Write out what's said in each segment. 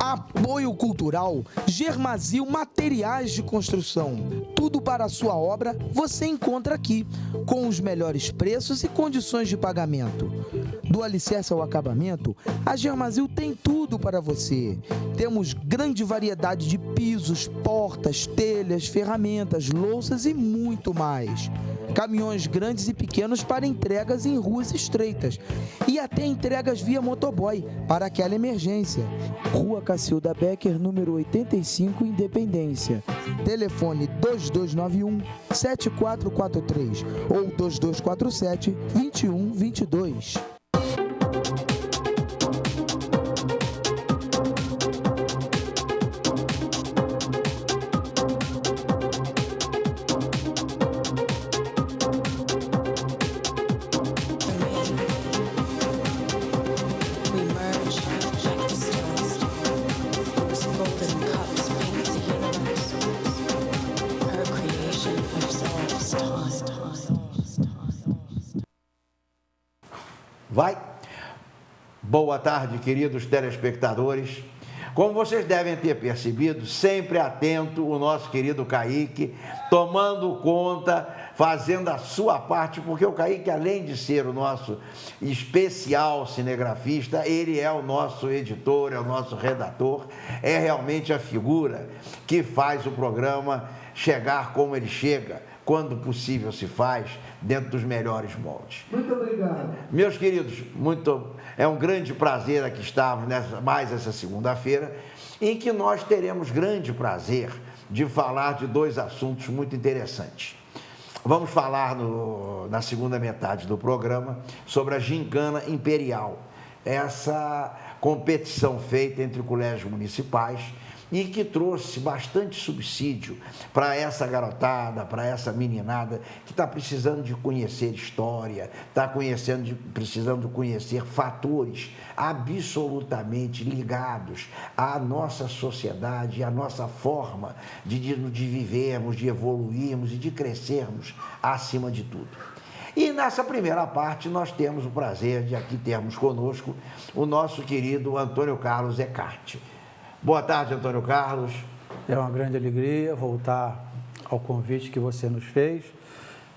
Apoio Cultural Germasil Materiais de Construção. Tudo para a sua obra você encontra aqui, com os melhores preços e condições de pagamento. Do alicerce ao acabamento, a Germasil tem tudo para você. Temos grande variedade de pisos, portas, telhas, ferramentas, louças e muito mais. Caminhões grandes e pequenos para entregas em ruas estreitas e até entregas via motoboy para aquela emergência. Rua Cacilda Becker, número 85, Independência. Telefone 2291-7443 ou 2247-2122. Vai. Boa tarde, queridos telespectadores. Como vocês devem ter percebido, sempre atento o nosso querido Kaique, tomando conta, fazendo a sua parte, porque o Kaique, além de ser o nosso especial cinegrafista, ele é o nosso editor, é o nosso redator, é realmente a figura que faz o programa chegar como ele chega, quando possível se faz, dentro dos melhores moldes. Muito obrigado. Meus queridos, é um grande prazer aqui estarmos mais essa segunda-feira, em que nós teremos grande prazer de falar de dois assuntos muito interessantes. Vamos falar na segunda metade do programa sobre a Gincana Imperial, essa competição feita entre colégios municipais e que trouxe bastante subsídio para essa garotada, para essa meninada que está precisando de conhecer história, está precisando de conhecer fatores absolutamente ligados à nossa sociedade, à nossa forma de vivermos, de evoluirmos e de crescermos acima de tudo. E nessa primeira parte nós temos o prazer de aqui termos conosco o nosso querido Antônio Carlos Ecarte. Boa tarde, Antônio Carlos. É uma grande alegria voltar ao convite que você nos fez,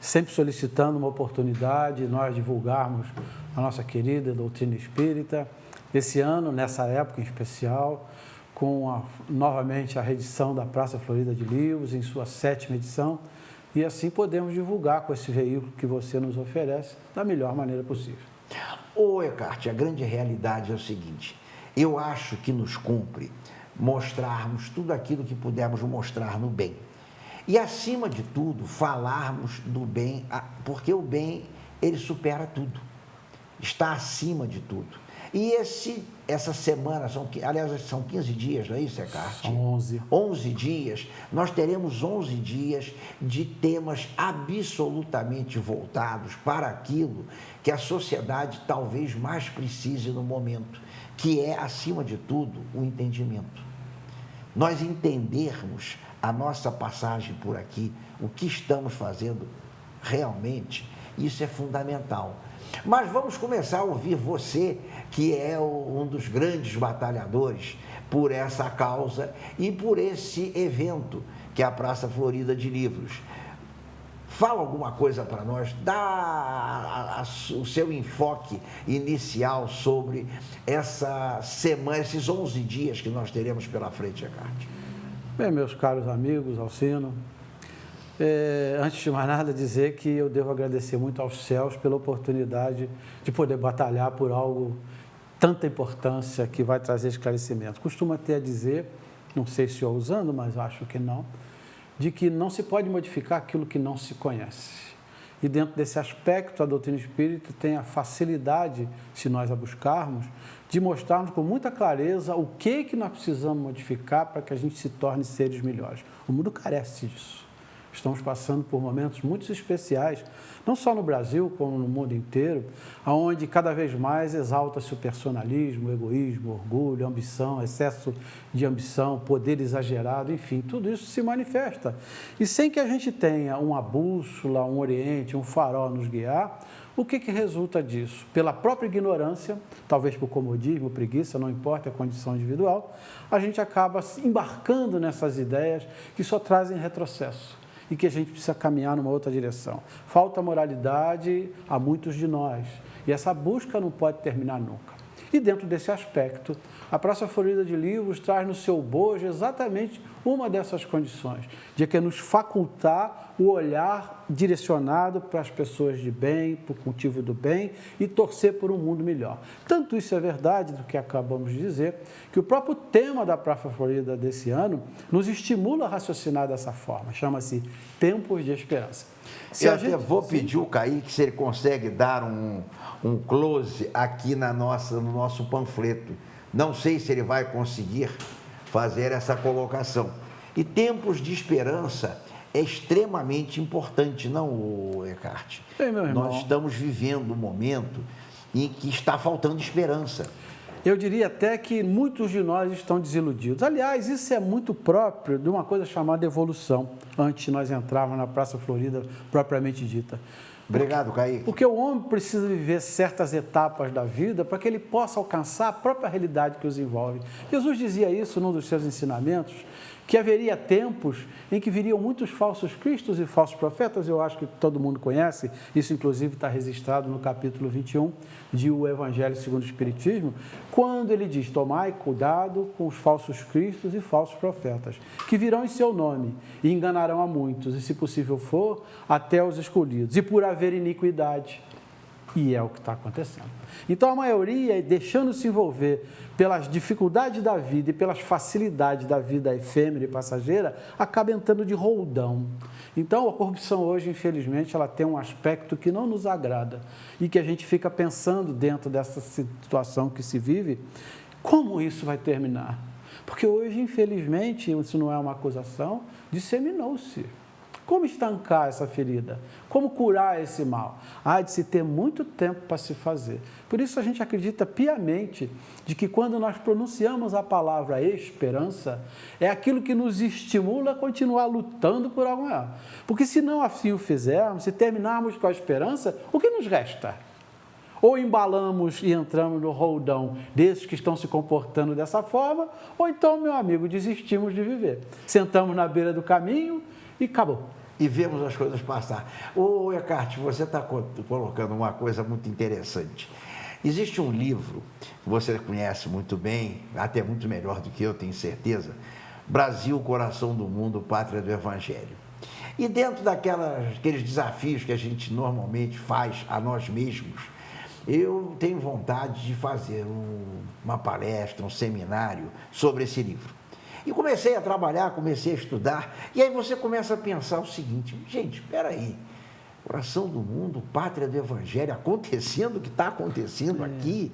sempre solicitando uma oportunidade de nós divulgarmos a nossa querida doutrina espírita. Esse ano, nessa época em especial, com novamente a reedição da Praça Florida de Livros, em sua 7ª edição, e assim podemos divulgar com esse veículo que você nos oferece da melhor maneira possível. Ô, Ecarte, a grande realidade é o seguinte: eu acho que nos cumpre mostrarmos tudo aquilo que pudermos mostrar no bem. E, acima de tudo, falarmos do bem, porque o bem, ele supera tudo, está acima de tudo. E essa semana, aliás, são 15 dias, não é isso, Ecarte? São 11. 11 dias, nós teremos 11 dias de temas absolutamente voltados para aquilo que a sociedade talvez mais precise no momento, que é, acima de tudo, o entendimento. Nós entendermos a nossa passagem por aqui, o que estamos fazendo realmente, isso é fundamental. Mas vamos começar a ouvir você, que é um dos grandes batalhadores por essa causa e por esse evento, que é a Praça Florida de Livros. Fala alguma coisa para nós, dá o seu enfoque inicial sobre essa semana, esses 11 dias que nós teremos pela frente, Ecarte. Bem, meus caros amigos, Alcino, antes de mais nada dizer que eu devo agradecer muito aos céus pela oportunidade de poder batalhar por algo tanta importância que vai trazer esclarecimento. Costumo até dizer, não sei se eu usando, mas acho que não, de que não se pode modificar aquilo que não se conhece. E dentro desse aspecto, a doutrina espírita tem a facilidade, se nós a buscarmos, de mostrarmos com muita clareza o que nós precisamos modificar para que a gente se torne seres melhores. O mundo carece disso. Estamos passando por momentos muito especiais, não só no Brasil, como no mundo inteiro, onde cada vez mais exalta-se o personalismo, o egoísmo, o orgulho, a ambição, excesso de ambição, poder exagerado, enfim, tudo isso se manifesta. E sem que a gente tenha uma bússola, um oriente, um farol a nos guiar, O que resulta disso? Pela própria ignorância, talvez por comodismo, preguiça, não importa a condição individual, a gente acaba embarcando nessas ideias que só trazem retrocesso e que a gente precisa caminhar numa outra direção. Falta moralidade a muitos de nós e essa busca não pode terminar nunca. E dentro desse aspecto, a Praça Florida de Livros traz no seu bojo exatamente uma dessas condições, de que nos facultar o olhar direcionado para as pessoas de bem, para o cultivo do bem e torcer por um mundo melhor. Tanto isso é verdade do que acabamos de dizer, que o próprio tema da Praça Florida desse ano nos estimula a raciocinar dessa forma, chama-se Tempos de Esperança. Eu até vou pedir o Kaique se ele consegue dar um close aqui no nosso panfleto. Não sei se ele vai conseguir fazer essa colocação. E tempos de esperança é extremamente importante, não, Eckhart? Bem, meu irmão, nós estamos vivendo um momento em que está faltando esperança. Eu diria até que muitos de nós estão desiludidos. Aliás, isso é muito próprio de uma coisa chamada evolução, antes de nós entrarmos na Praça Florida propriamente dita. Obrigado, Kaique. Porque o homem precisa viver certas etapas da vida para que ele possa alcançar a própria realidade que os envolve. Jesus dizia isso num dos seus ensinamentos, que haveria tempos em que viriam muitos falsos cristos e falsos profetas, eu acho que todo mundo conhece, isso inclusive está registrado no capítulo 21 de O Evangelho segundo o Espiritismo, quando ele diz, tomai cuidado com os falsos cristos e falsos profetas, que virão em seu nome e enganarão a muitos, e se possível for, até os escolhidos, e por haver iniquidade. E é o que está acontecendo. Então, a maioria, deixando-se envolver pelas dificuldades da vida e pelas facilidades da vida efêmera e passageira, acaba entrando de roldão. Então, a corrupção hoje, infelizmente, ela tem um aspecto que não nos agrada e que a gente fica pensando dentro dessa situação que se vive, como isso vai terminar? Porque hoje, infelizmente, isso não é uma acusação, disseminou-se. Como estancar essa ferida? Como curar esse mal? Há de se ter muito tempo para se fazer. Por isso a gente acredita piamente de que quando nós pronunciamos a palavra esperança, é aquilo que nos estimula a continuar lutando por algo maior. Porque se não assim o fizermos, se terminarmos com a esperança, o que nos resta? Ou embalamos e entramos no roldão desses que estão se comportando dessa forma, ou então, meu amigo, desistimos de viver. Sentamos na beira do caminho e acabou. E vemos as coisas passar. Ô, Eckhart, você está colocando uma coisa muito interessante. Existe um livro, que você conhece muito bem, até muito melhor do que eu, tenho certeza, Brasil, Coração do Mundo, Pátria do Evangelho. E dentro daqueles desafios que a gente normalmente faz a nós mesmos, eu tenho vontade de fazer uma palestra, um seminário sobre esse livro. E comecei a trabalhar, comecei a estudar, e aí você começa a pensar o seguinte, gente, espera aí, Coração do Mundo, Pátria do Evangelho, acontecendo o que está acontecendo aqui,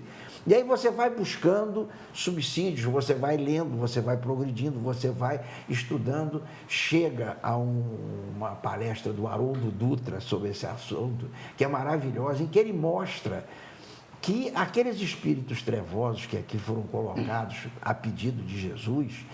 e aí você vai buscando subsídios, você vai lendo, você vai progredindo, você vai estudando, chega a uma palestra do Haroldo Dutra sobre esse assunto, que é maravilhosa, em que ele mostra que aqueles espíritos trevosos que aqui foram colocados a pedido de Jesus,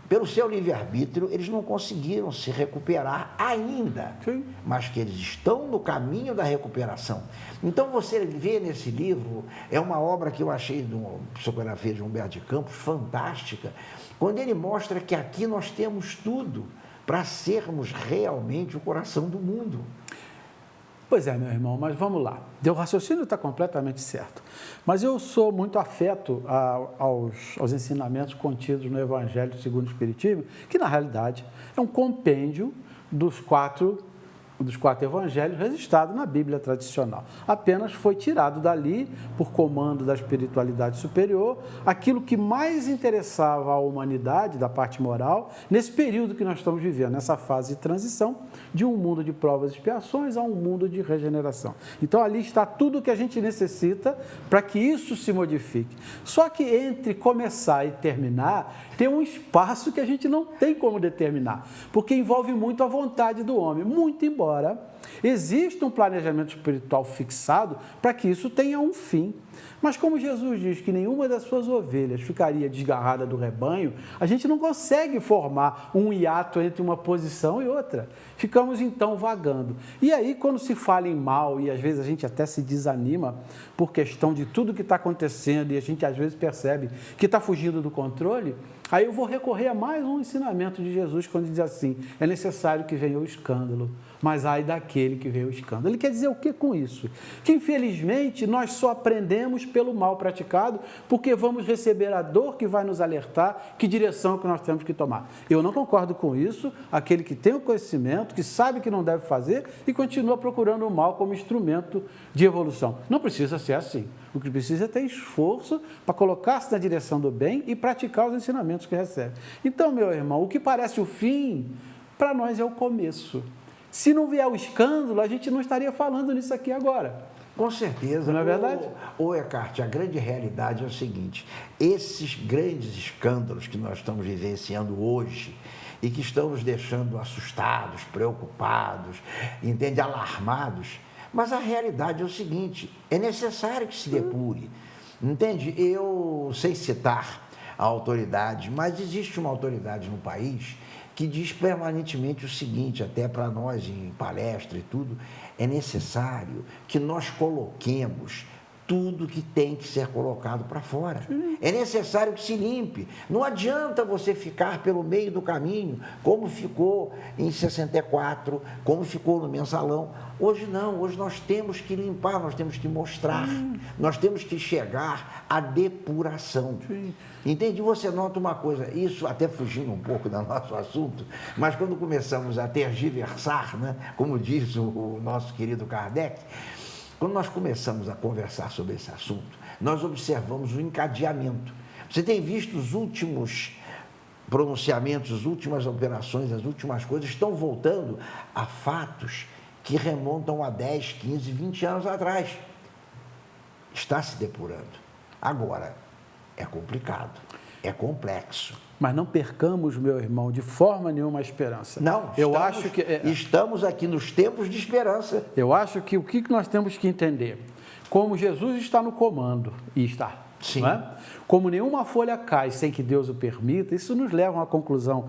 pelo seu livre-arbítrio, eles não conseguiram se recuperar ainda, sim, mas que eles estão no caminho da recuperação. Então, você vê nesse livro, é uma obra que eu achei de uma psicografia de Humberto de Campos, fantástica, quando ele mostra que aqui nós temos tudo para sermos realmente o coração do mundo. Pois é, meu irmão, mas vamos lá. O raciocínio está completamente certo. Mas eu sou muito afeto aos ensinamentos contidos no Evangelho segundo o Espiritismo, que na realidade é um compêndio dos quatro evangelhos registrados na Bíblia tradicional. Apenas foi tirado dali, por comando da espiritualidade superior, aquilo que mais interessava à humanidade, da parte moral, nesse período que nós estamos vivendo, nessa fase de transição de um mundo de provas e expiações a um mundo de regeneração. Então, ali está tudo o que a gente necessita para que isso se modifique. Só que entre começar e terminar, tem um espaço que a gente não tem como determinar, porque envolve muito a vontade do homem, muito embora exista um planejamento espiritual fixado para que isso tenha um fim. Mas como Jesus diz que nenhuma das suas ovelhas ficaria desgarrada do rebanho, a gente não consegue formar um hiato entre uma posição e outra. Ficamos então vagando. E aí, quando se fala em mal, e às vezes a gente até se desanima por questão de tudo que está acontecendo, e a gente às vezes percebe que está fugindo do controle, aí eu vou recorrer a mais um ensinamento de Jesus, quando diz assim: é necessário que venha o escândalo, mas ai daquele que vê o escândalo. Ele quer dizer o que com isso? Que infelizmente nós só aprendemos pelo mal praticado, porque vamos receber a dor que vai nos alertar que direção que nós temos que tomar. Eu não concordo com isso, aquele que tem o conhecimento, que sabe que não deve fazer e continua procurando o mal como instrumento de evolução. Não precisa ser assim. O que precisa é ter esforço para colocar-se na direção do bem e praticar os ensinamentos que recebe. Então, meu irmão, o que parece o fim, para nós é o começo. Se não vier o escândalo, a gente não estaria falando nisso aqui agora. Com certeza. Não é verdade? Ô Eckhart, a grande realidade é o seguinte: esses grandes escândalos que nós estamos vivenciando hoje e que estão nos deixando assustados, preocupados, entende, alarmados, mas a realidade é o seguinte: é necessário que se depure. Entende? Eu sei citar a autoridade, mas existe uma autoridade no país que diz permanentemente o seguinte, até para nós em palestra e tudo: é necessário que nós coloquemos tudo que tem que ser colocado para fora. É necessário que se limpe. Não adianta você ficar pelo meio do caminho, como ficou em 64, como ficou no mensalão. Hoje não, hoje nós temos que limpar, nós temos que mostrar, nós temos que chegar à depuração. Entende? Você nota uma coisa, isso até fugindo um pouco do nosso assunto, mas quando começamos a tergiversar, né, como diz o nosso querido Kardec, quando nós começamos a conversar sobre esse assunto, nós observamos o encadeamento. Você tem visto os últimos pronunciamentos, as últimas operações, as últimas coisas estão voltando a fatos que remontam a 10, 15, 20 anos atrás. Está se depurando. Agora, é complicado, é complexo. Mas não percamos, meu irmão, de forma nenhuma a esperança. Não, estamos aqui nos tempos de esperança. Eu acho que o que nós temos que entender? Como Jesus está no comando, e está, sim, não é? Como nenhuma folha cai sem que Deus o permita, isso nos leva a uma conclusão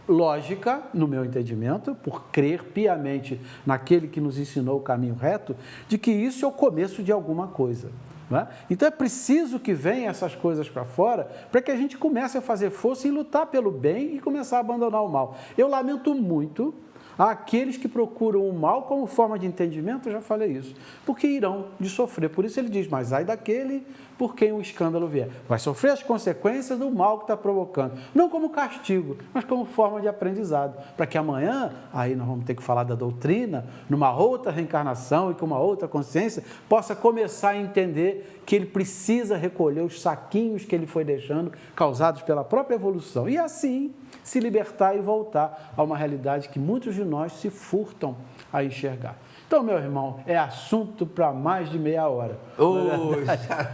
lógica, no meu entendimento, por crer piamente naquele que nos ensinou o caminho reto, de que isso é o começo de alguma coisa. Não é? Então é preciso que venham essas coisas para fora para que a gente comece a fazer força em lutar pelo bem e começar a abandonar o mal. Eu lamento muito aqueles que procuram o mal como forma de entendimento, eu já falei isso, porque irão de sofrer. Por isso ele diz: mas ai daquele por quem o escândalo vier. Vai sofrer as consequências do mal que está provocando. Não como castigo, mas como forma de aprendizado. Para que amanhã, aí nós vamos ter que falar da doutrina, numa outra reencarnação e com uma outra consciência, possa começar a entender que ele precisa recolher os saquinhos que ele foi deixando, causados pela própria evolução. E assim se libertar e voltar a uma realidade que muitos de nós se furtam a enxergar. Então, meu irmão, é assunto para mais de meia hora.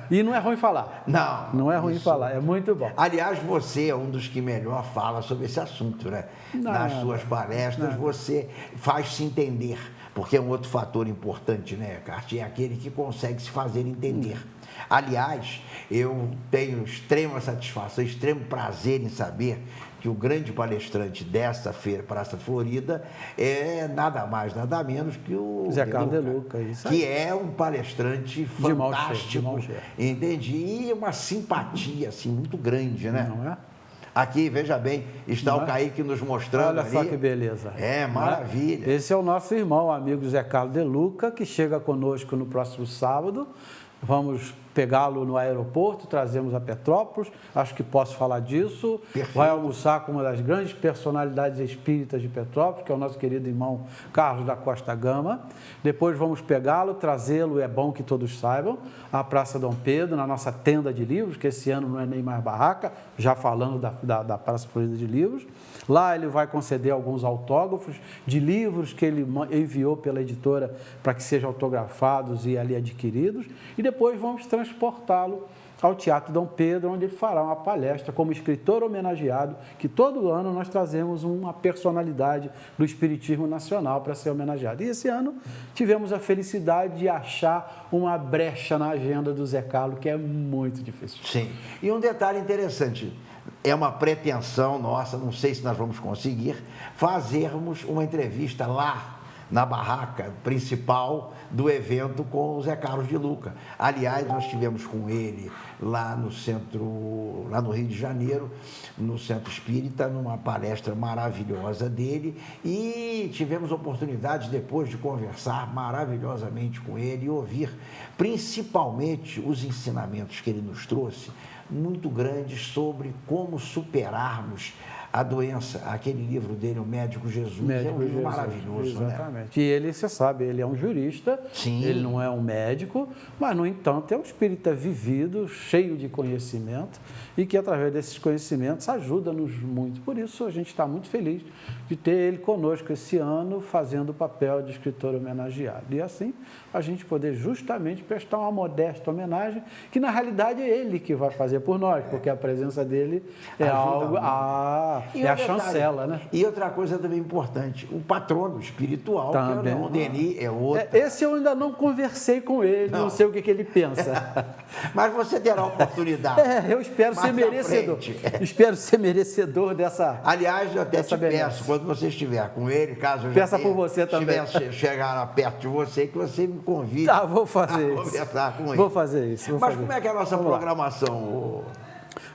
E não é ruim falar. Não. Não é ruim falar, é muito bom. Aliás, você é um dos que melhor fala sobre esse assunto, né? Nas suas palestras, você faz se entender, porque é um outro fator importante, né, Eckhart? É aquele que consegue se fazer entender. Aliás, eu tenho extrema satisfação, extremo prazer em saber que o grande palestrante desta feira, Praça Florida, é nada mais, nada menos que o Zé Carlos De Luca, isso que é um palestrante fantástico, entendi, e uma simpatia assim muito grande, né? Não é? Aqui, veja bem, está o Kaique nos mostrando. Olha só que beleza. É, maravilha. Esse é o nosso irmão, amigo Zé Carlos De Luca, que chega conosco no próximo sábado. Vamos pegá-lo no aeroporto, trazemos a Petrópolis, acho que posso falar disso. Perfeito. Vai almoçar com uma das grandes personalidades espíritas de Petrópolis, que é o nosso querido irmão Carlos da Costa Gama. Depois vamos pegá-lo, trazê-lo, é bom que todos saibam, à Praça Dom Pedro, na nossa tenda de livros, que esse ano não é nem mais barraca, já falando da Praça Florida de Livros. Lá ele vai conceder alguns autógrafos de livros que ele enviou pela editora para que sejam autografados e ali adquiridos. E depois depois vamos transportá-lo ao Teatro Dom Pedro, onde ele fará uma palestra como escritor homenageado, que todo ano nós trazemos uma personalidade do espiritismo nacional para ser homenageado. E esse ano tivemos a felicidade de achar uma brecha na agenda do Zé Carlos, que é muito difícil. Sim. E um detalhe interessante, é uma pretensão nossa, não sei se nós vamos conseguir, fazermos uma entrevista lá na barraca principal do evento com o Zé Carlos de Luca. Aliás, nós estivemos com ele lá no centro, lá no Rio de Janeiro, no Centro Espírita, numa palestra maravilhosa dele, e tivemos oportunidade depois de conversar maravilhosamente com ele e ouvir principalmente os ensinamentos que ele nos trouxe, muito grandes sobre como superarmos a doença. Aquele livro dele, O Médico Jesus, é um livro maravilhoso. Exatamente. Né? E ele, você sabe, ele é um jurista, Sim. Ele não é um médico, mas, no entanto, é um espírita vivido, cheio de conhecimento e que, através desses conhecimentos, ajuda-nos muito. Por isso, a gente está muito feliz de ter ele conosco esse ano, fazendo o papel de escritor homenageado. E, assim, a gente poder justamente prestar uma modesta homenagem, que, na realidade, é ele que vai fazer por nós, porque a presença dele é algo... é a chancela, né? E outra coisa também importante, o patrono espiritual, também. Que é o Leon Denis, é outro. Esse eu ainda não conversei com ele, não sei o que ele pensa. Mas você terá a oportunidade. Eu espero ser merecedor. Espero ser merecedor dessa. Aliás, eu até te peço, quando você estiver com ele, caso eu já por você também. chegar perto de você, que você me convide. Tá, vou fazer isso. Conversar com ele. Vou fazer isso. Mas como é que é a nossa programação?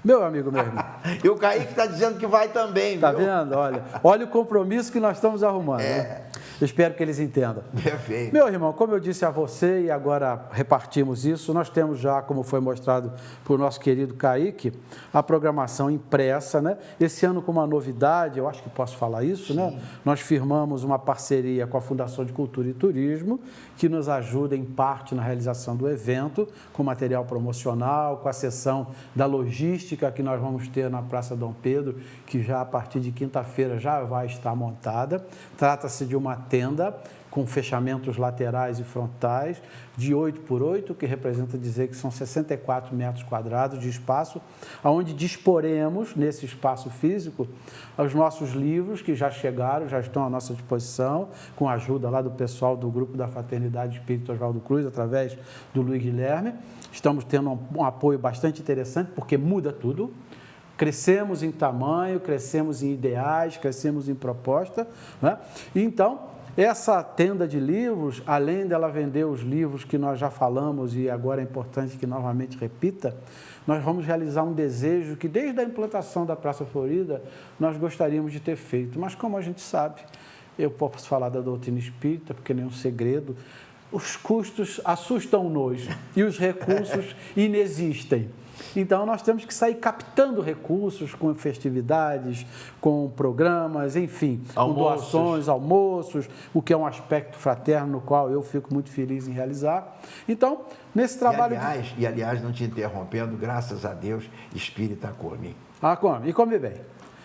Meu amigo, meu irmão. E o Kaique está dizendo que vai também, Tá viu? vendo? Olha o compromisso que nós estamos arrumando. Né? Espero que eles entendam. Perfeito. Meu irmão, como eu disse a você, e agora repartimos isso, nós temos já, como foi mostrado por nosso querido Kaique, a programação impressa, né? Esse ano com uma novidade, eu acho que posso falar isso, né? Nós firmamos uma parceria com a Fundação de Cultura e Turismo, que nos ajuda em parte na realização do evento, com material promocional, com a sessão da logística que nós vamos ter na Praça Dom Pedro, que já a partir de quinta-feira já vai estar montada. Trata-se de uma tenda com fechamentos laterais e frontais de 8 por 8, que representa dizer que são 64 metros quadrados de espaço, onde disporemos, nesse espaço físico, os nossos livros que já chegaram, já estão à nossa disposição, com a ajuda lá do pessoal do Grupo da Fraternidade Espírita Oswaldo Cruz, através do Luiz Guilherme. Estamos tendo um apoio bastante interessante, porque muda tudo. Crescemos em tamanho, crescemos em ideais, crescemos em proposta, né? Então, essa tenda de livros, além dela vender os livros que nós já falamos, e agora é importante que novamente repita, nós vamos realizar um desejo que desde a implantação da Praça Florida nós gostaríamos de ter feito. Mas como a gente sabe, eu posso falar da doutrina espírita, porque nem é um segredo, os custos assustam-nos e os recursos inexistem. Então, nós temos que sair captando recursos com festividades, com programas, enfim, com doações, almoços, o que é um aspecto fraterno no qual eu fico muito feliz em realizar. Então, nesse trabalho... Aliás, não te interrompendo, graças a Deus, espírita come. Come, e come bem.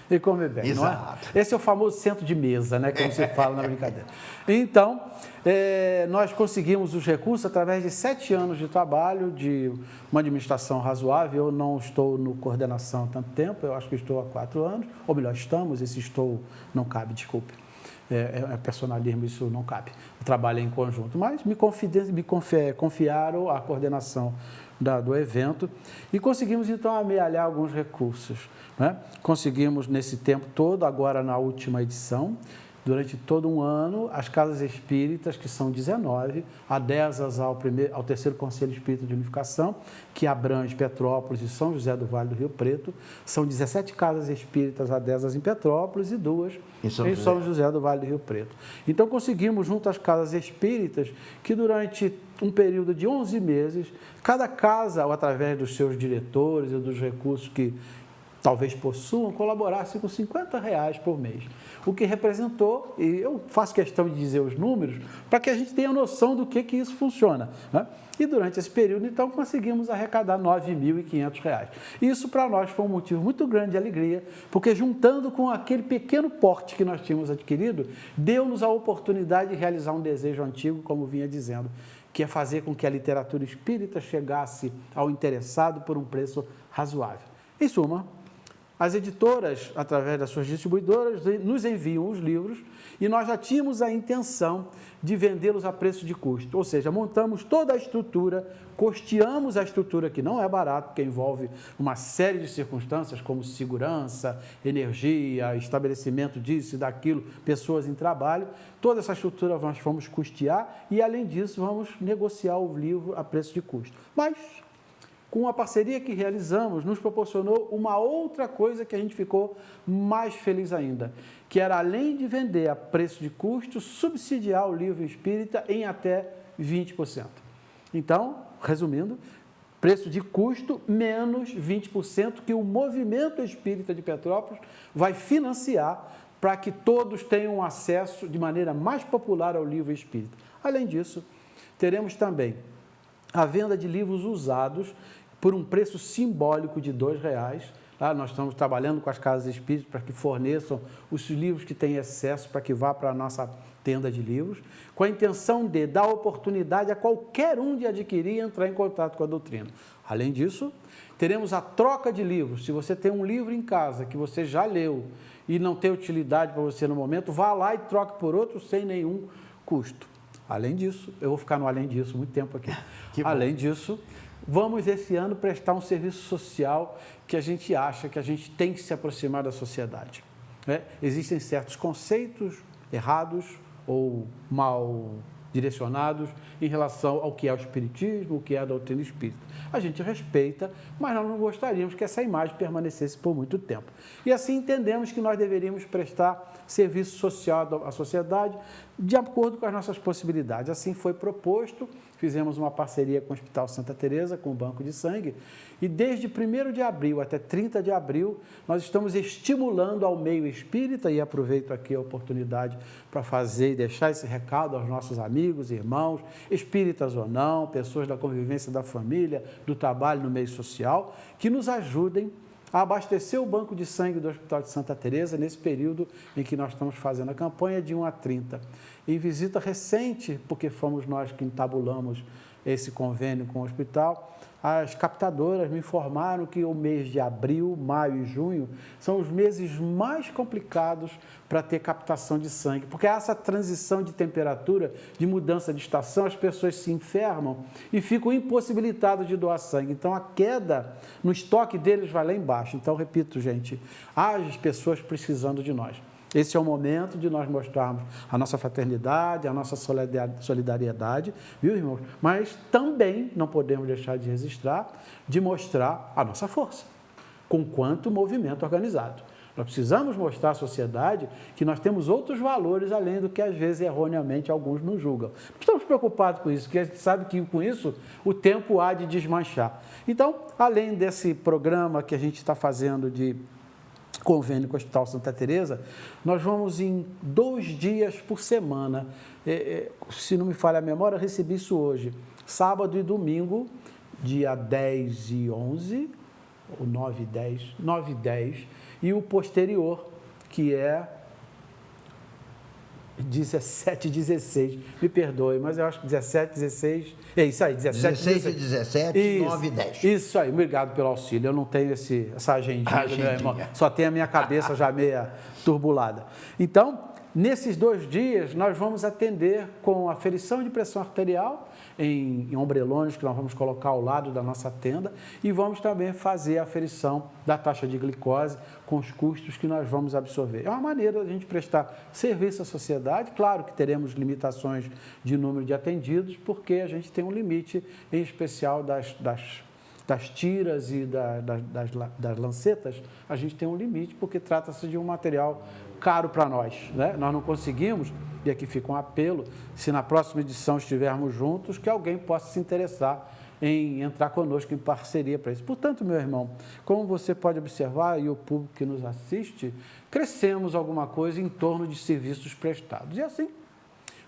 E come bem, exato. Não é? Esse é o famoso centro de mesa, né, como se fala na brincadeira. Então, nós conseguimos os recursos através de 7 anos de trabalho, de uma administração razoável. Eu não estou no coordenação há tanto tempo, eu acho que estou há 4 anos, ou melhor, estamos, esse estou não cabe, desculpe. É personalismo, isso não cabe. O trabalho é em conjunto, mas me confiaram a coordenação do evento e conseguimos, então, amealhar alguns recursos. Né? Conseguimos, nesse tempo todo, agora na última edição, durante todo um ano, as casas espíritas, que são 19, adesas ao terceiro Conselho Espírita de Unificação, que abrange Petrópolis e São José do Vale do Rio Preto. São 17 casas espíritas adesas em Petrópolis e 2 em São José do Vale do Rio Preto. Então, conseguimos, junto às casas espíritas, que durante um período de 11 meses, cada casa, ou através dos seus diretores e dos recursos que talvez possuam, colaborasse com R$50 por mês. O que representou, e eu faço questão de dizer os números, para que a gente tenha noção do que isso funciona. Né? E durante esse período, então, conseguimos arrecadar R$9.500. Isso, para nós, foi um motivo muito grande de alegria, porque juntando com aquele pequeno porte que nós tínhamos adquirido, deu-nos a oportunidade de realizar um desejo antigo, como vinha dizendo, que é fazer com que a literatura espírita chegasse ao interessado por um preço razoável. Em suma, as editoras, através das suas distribuidoras, nos enviam os livros e nós já tínhamos a intenção de vendê-los a preço de custo. Ou seja, montamos toda a estrutura, custeamos a estrutura, que não é barato, porque envolve uma série de circunstâncias, como segurança, energia, estabelecimento disso e daquilo, pessoas em trabalho. Toda essa estrutura nós vamos custear e, além disso, vamos negociar o livro a preço de custo. Mas, com a parceria que realizamos, nos proporcionou uma outra coisa que a gente ficou mais feliz ainda, que era, além de vender a preço de custo, subsidiar o livro espírita em até 20%. Então, resumindo, preço de custo menos 20% que o Movimento Espírita de Petrópolis vai financiar para que todos tenham acesso de maneira mais popular ao livro espírita. Além disso, teremos também a venda de livros usados por um preço simbólico de R$2. Nós estamos trabalhando com as casas espíritas para que forneçam os livros que têm excesso para que vá para a nossa tenda de livros, com a intenção de dar oportunidade a qualquer um de adquirir e entrar em contato com a doutrina. Além disso, teremos a troca de livros. Se você tem um livro em casa que você já leu e não tem utilidade para você no momento, vá lá e troque por outro sem nenhum custo. Além disso, eu vou ficar no além disso muito tempo aqui. Além disso, vamos esse ano prestar um serviço social que a gente acha que a gente tem que se aproximar da sociedade. Existem certos conceitos errados ou mal direcionados em relação ao que é o espiritismo, o que é a doutrina espírita. A gente respeita, mas nós não gostaríamos que essa imagem permanecesse por muito tempo. E assim entendemos que nós deveríamos prestar serviço social à sociedade de acordo com as nossas possibilidades. Assim foi proposto, fizemos uma parceria com o Hospital Santa Teresa, com o Banco de Sangue, e desde 1º de abril até 30 de abril, nós estamos estimulando ao meio espírita, e aproveito aqui a oportunidade para fazer e deixar esse recado aos nossos amigos, irmãos, espíritas ou não, pessoas da convivência da família, do trabalho no meio social, que nos ajudem a abastecer o banco de sangue do Hospital de Santa Teresa nesse período em que nós estamos fazendo a campanha de 1 a 30. Em visita recente, porque fomos nós que entabulamos esse convênio com o hospital, as captadoras me informaram que o mês de abril, maio e junho são os meses mais complicados para ter captação de sangue, porque essa transição de temperatura, de mudança de estação, as pessoas se enfermam e ficam impossibilitadas de doar sangue. Então, a queda no estoque deles vai lá embaixo. Então, repito, gente, há as pessoas precisando de nós. Esse é o momento de nós mostrarmos a nossa fraternidade, a nossa solidariedade, viu, irmãos? Mas também não podemos deixar de registrar, de mostrar a nossa força, com quanto movimento organizado. Nós precisamos mostrar à sociedade que nós temos outros valores além do que, às vezes, erroneamente, alguns nos julgam. Não estamos preocupados com isso, porque a gente sabe que, com isso, o tempo há de desmanchar. Então, além desse programa que a gente está fazendo de convênio com o Hospital Santa Teresa, nós vamos em 2 dias por semana. Se não me falha a memória, eu recebi isso hoje. Sábado e domingo, dia 10 e 11, ou 9 e 10, 9 e 10, e o posterior, que é 17 e 16, me perdoe, mas eu acho que 17, 16, é isso aí, 16 e 17, isso, 9 e 10. Isso aí, obrigado pelo auxílio, eu não tenho essa agendinha, meu irmão, só tenho a minha cabeça já meia turbulada. Então, nesses 2 dias, nós vamos atender com aferição de pressão arterial em ombrelones que nós vamos colocar ao lado da nossa tenda e vamos também fazer a aferição da taxa de glicose com os custos que nós vamos absorver. É uma maneira de a gente prestar serviço à sociedade. Claro que teremos limitações de número de atendidos, porque a gente tem um limite, em especial das tiras e das lancetas, a gente tem um limite, porque trata-se de um material caro para nós, né? Nós não conseguimos, e aqui fica um apelo, se na próxima edição estivermos juntos, que alguém possa se interessar em entrar conosco em parceria para isso. Portanto, meu irmão, como você pode observar, e o público que nos assiste, crescemos alguma coisa em torno de serviços prestados. E assim,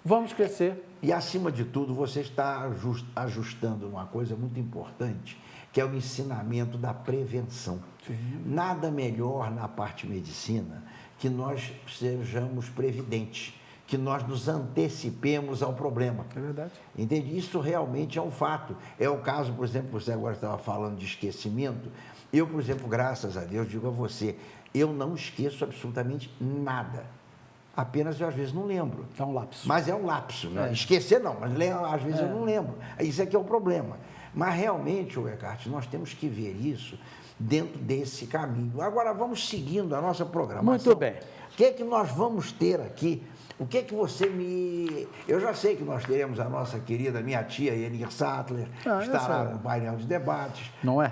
vamos crescer. E, acima de tudo, você está ajustando uma coisa muito importante, que é o ensinamento da prevenção. Sim. Nada melhor na parte medicina que nós sejamos previdentes, que nós nos antecipemos ao problema. É verdade. Entende? Isso realmente é um fato. É o caso, por exemplo, você agora estava falando de esquecimento. Eu, por exemplo, graças a Deus, digo a você, eu não esqueço absolutamente nada. Apenas eu, às vezes, não lembro. É um lapso. Mas é um lapso. Né? Esquecer não, mas às vezes eu não lembro. Isso é que é o problema. Mas, realmente, Eckhart, nós temos que ver isso dentro desse caminho. Agora, vamos seguindo a nossa programação. Muito bem. O que é que nós vamos ter aqui? O que é que você me... Eu já sei que nós teremos a nossa querida, minha tia, Enir Sattler, estará no painel de debates. Não é?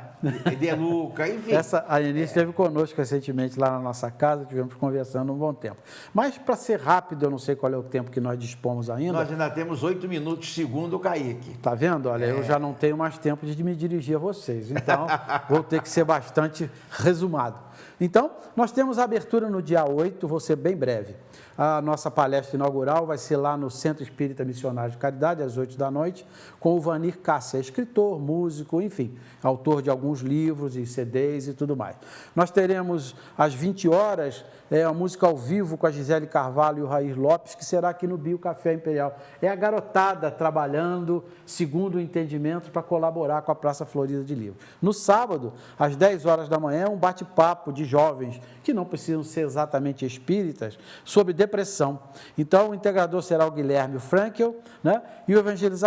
De Luca, enfim. A Enir esteve conosco recentemente lá na nossa casa, estivemos conversando um bom tempo. Mas, para ser rápido, eu não sei qual é o tempo que nós dispomos ainda. Nós ainda temos 8 minutos, segundo o Kaique. Está vendo? Olha, eu já não tenho mais tempo de me dirigir a vocês, então vou ter que ser bastante resumado. Então, nós temos a abertura no dia 8, vou ser bem breve. A nossa palestra inaugural vai ser lá no Centro Espírita Missionário de Caridade, às 8 da noite, com o Vanir Cássia, escritor, músico, enfim, autor de alguns livros e CDs e tudo mais. Nós teremos às 20 horas a música ao vivo com a Gisele Carvalho e o Rair Lopes, que será aqui no Bio Café Imperial. É a garotada trabalhando, segundo o entendimento, para colaborar com a Praça Florida de Livros. No sábado, às 10 horas da manhã, um bate-papo de jovens, que não precisam ser exatamente espíritas, sobre depressão. Então, o integrador será o Guilherme Frankel, né? E o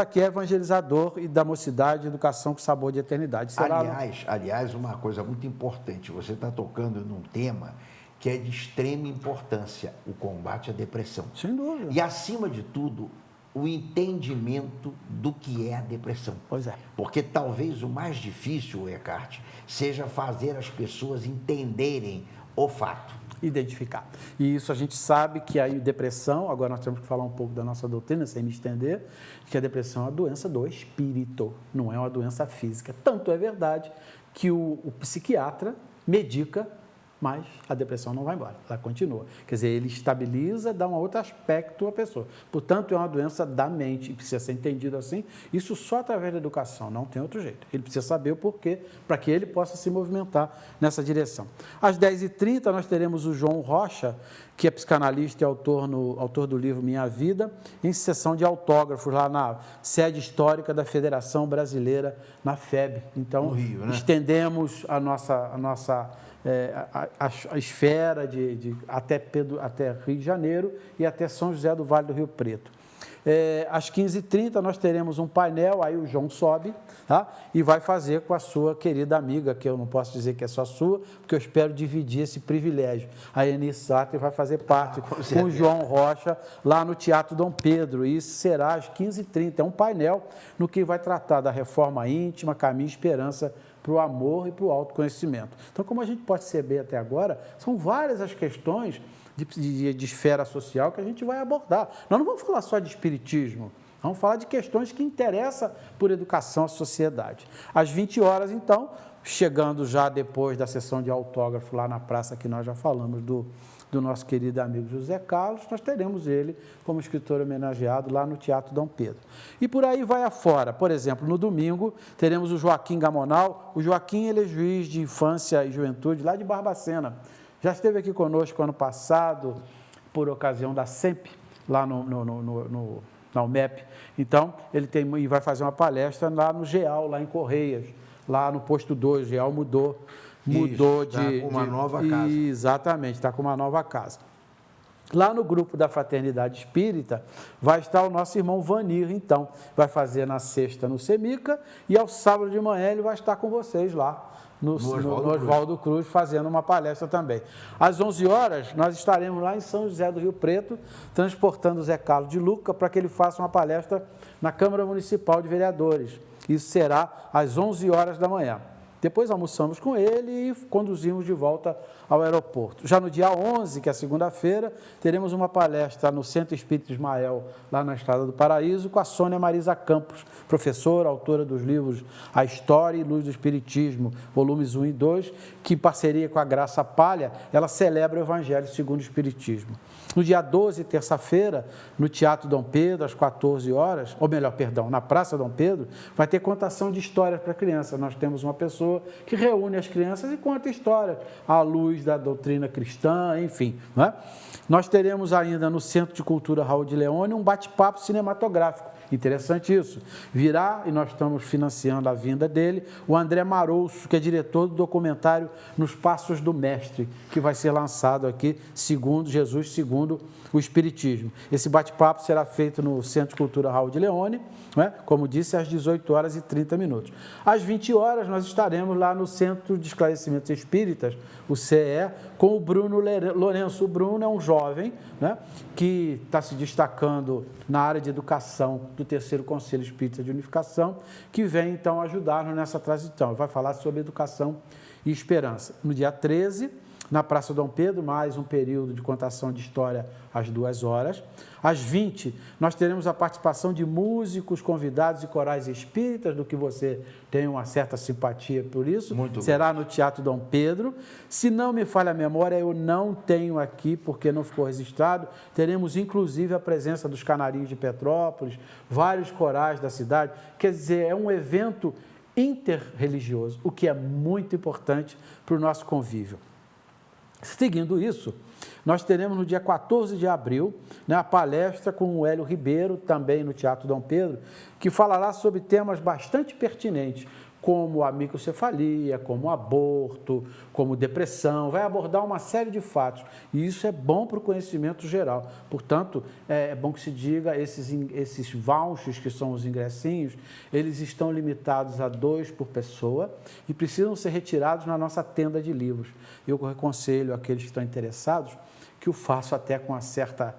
que é evangelizador e da Mocidade, Educação com Sabor de Eternidade. Será... Aliás, uma coisa muito importante, você está tocando num tema que é de extrema importância, o combate à depressão. Sem dúvida. E, acima de tudo, o entendimento do que é a depressão. Pois é. Porque talvez o mais difícil, Eckhart, seja fazer as pessoas entenderem o fato. Identificar. E isso a gente sabe que a depressão, agora nós temos que falar um pouco da nossa doutrina, sem me estender, que a depressão é uma doença do espírito, não é uma doença física. Tanto é verdade que o psiquiatra medica, mas a depressão não vai embora, ela continua. Quer dizer, ele estabiliza, dá um outro aspecto à pessoa. Portanto, é uma doença da mente e precisa ser entendido assim. Isso só através da educação, não tem outro jeito. Ele precisa saber o porquê, para que ele possa se movimentar nessa direção. Às 10h30, nós teremos o João Rocha, que é psicanalista e autor do livro Minha Vida, em sessão de autógrafos lá na sede histórica da Federação Brasileira, na FEB. Então, no Rio, né? Estendemos a esfera até Rio de Janeiro e até São José do Vale do Rio Preto. Às 15h30 nós teremos um painel, aí o João sobe, tá? E vai fazer com a sua querida amiga, que eu não posso dizer que é só sua, porque eu espero dividir esse privilégio. A Enir Sattler vai fazer parte com o João Rocha lá no Teatro Dom Pedro, e isso será às 15h30. É um painel no que vai tratar da reforma íntima, caminho e esperança para o amor e para o autoconhecimento. Então, como a gente pode perceber até agora, são várias as questões de esfera social que a gente vai abordar. Nós não vamos falar só de espiritismo, vamos falar de questões que interessam por educação à sociedade. Às 20 horas, então, chegando já depois da sessão de autógrafo lá na praça que nós já falamos do nosso querido amigo José Carlos, nós teremos ele como escritor homenageado lá no Teatro Dom Pedro. E por aí vai afora. Por exemplo, no domingo, teremos o Joaquim Gamonal. O Joaquim, ele é juiz de infância e juventude lá de Barbacena. Já esteve aqui conosco ano passado, por ocasião da SEMP, lá na UMEP. Então, ele vai fazer uma palestra lá no GEAL, lá em Correias, lá no posto 2. O GEAL mudou está com uma nova casa. Exatamente, está com uma nova casa. Lá no grupo da Fraternidade Espírita vai estar o nosso irmão Vanir, então. Vai fazer na sexta no Semica e ao sábado de manhã ele vai estar com vocês lá no Oswaldo Cruz, fazendo uma palestra também. Às 11 horas, nós estaremos lá em São José do Rio Preto, transportando o Zé Carlos de Luca para que ele faça uma palestra na Câmara Municipal de Vereadores. Isso será às 11 horas da manhã. Depois almoçamos com ele e conduzimos de volta ao aeroporto. Já no dia 11, que é segunda-feira, teremos uma palestra no Centro Espírita Ismael, lá na Estrada do Paraíso, com a Sônia Marisa Campos, professora, autora dos livros A História e Luz do Espiritismo, volumes 1 e 2, que, em parceria com a Graça Palha, ela celebra o Evangelho segundo o Espiritismo. No dia 12, terça-feira, no Teatro Dom Pedro, às 14 horas, ou melhor, perdão, na Praça Dom Pedro, vai ter contação de histórias para criança. Nós temos uma pessoa pessoa que reúne as crianças e conta histórias à luz da doutrina cristã, enfim. Não é? Nós teremos ainda no Centro de Cultura Raul de Leone um bate-papo cinematográfico. Interessante isso. Virá, e nós estamos financiando a vinda dele, o André Marouço, que é diretor do documentário Nos Passos do Mestre, que vai ser lançado aqui, segundo Jesus, segundo o Espiritismo. Esse bate-papo será feito no Centro de Cultura Raul de Leone, né? Como disse, às 18 horas e 30 minutos. Às 20 horas, nós estaremos lá no Centro de Esclarecimentos Espíritas, o CE, com o Bruno Lourenço. O Bruno é um jovem, né, que está se destacando na área de educação do Terceiro Conselho Espírita de Unificação, que vem, então, ajudar-nos nessa transição. Vai falar sobre educação e esperança. No dia 13, na Praça Dom Pedro, mais um período de contação de história às 2 horas. Às 20, nós teremos a participação de músicos, convidados e corais espíritas, do que você tem uma certa simpatia por isso. Muito Será bom. no Teatro Dom Pedro. Se não me falha a memória, eu não tenho aqui, porque não ficou registrado. Teremos, inclusive, a presença dos Canarinhos de Petrópolis, vários corais da cidade. Quer dizer, é um evento interreligioso, o que é muito importante para o nosso convívio. Seguindo isso, nós teremos no dia 14 de abril, né, a palestra com o Hélio Ribeiro, também no Teatro Dom Pedro, que falará sobre temas bastante pertinentes, como a microcefalia, como aborto, como depressão, vai abordar uma série de fatos. E isso é bom para o conhecimento geral. Portanto, é bom que se diga, esses vouchers, que são os ingressinhos, eles estão limitados a 2 por pessoa e precisam ser retirados na nossa tenda de livros. Eu aconselho aqueles que estão interessados que o faço até com uma certa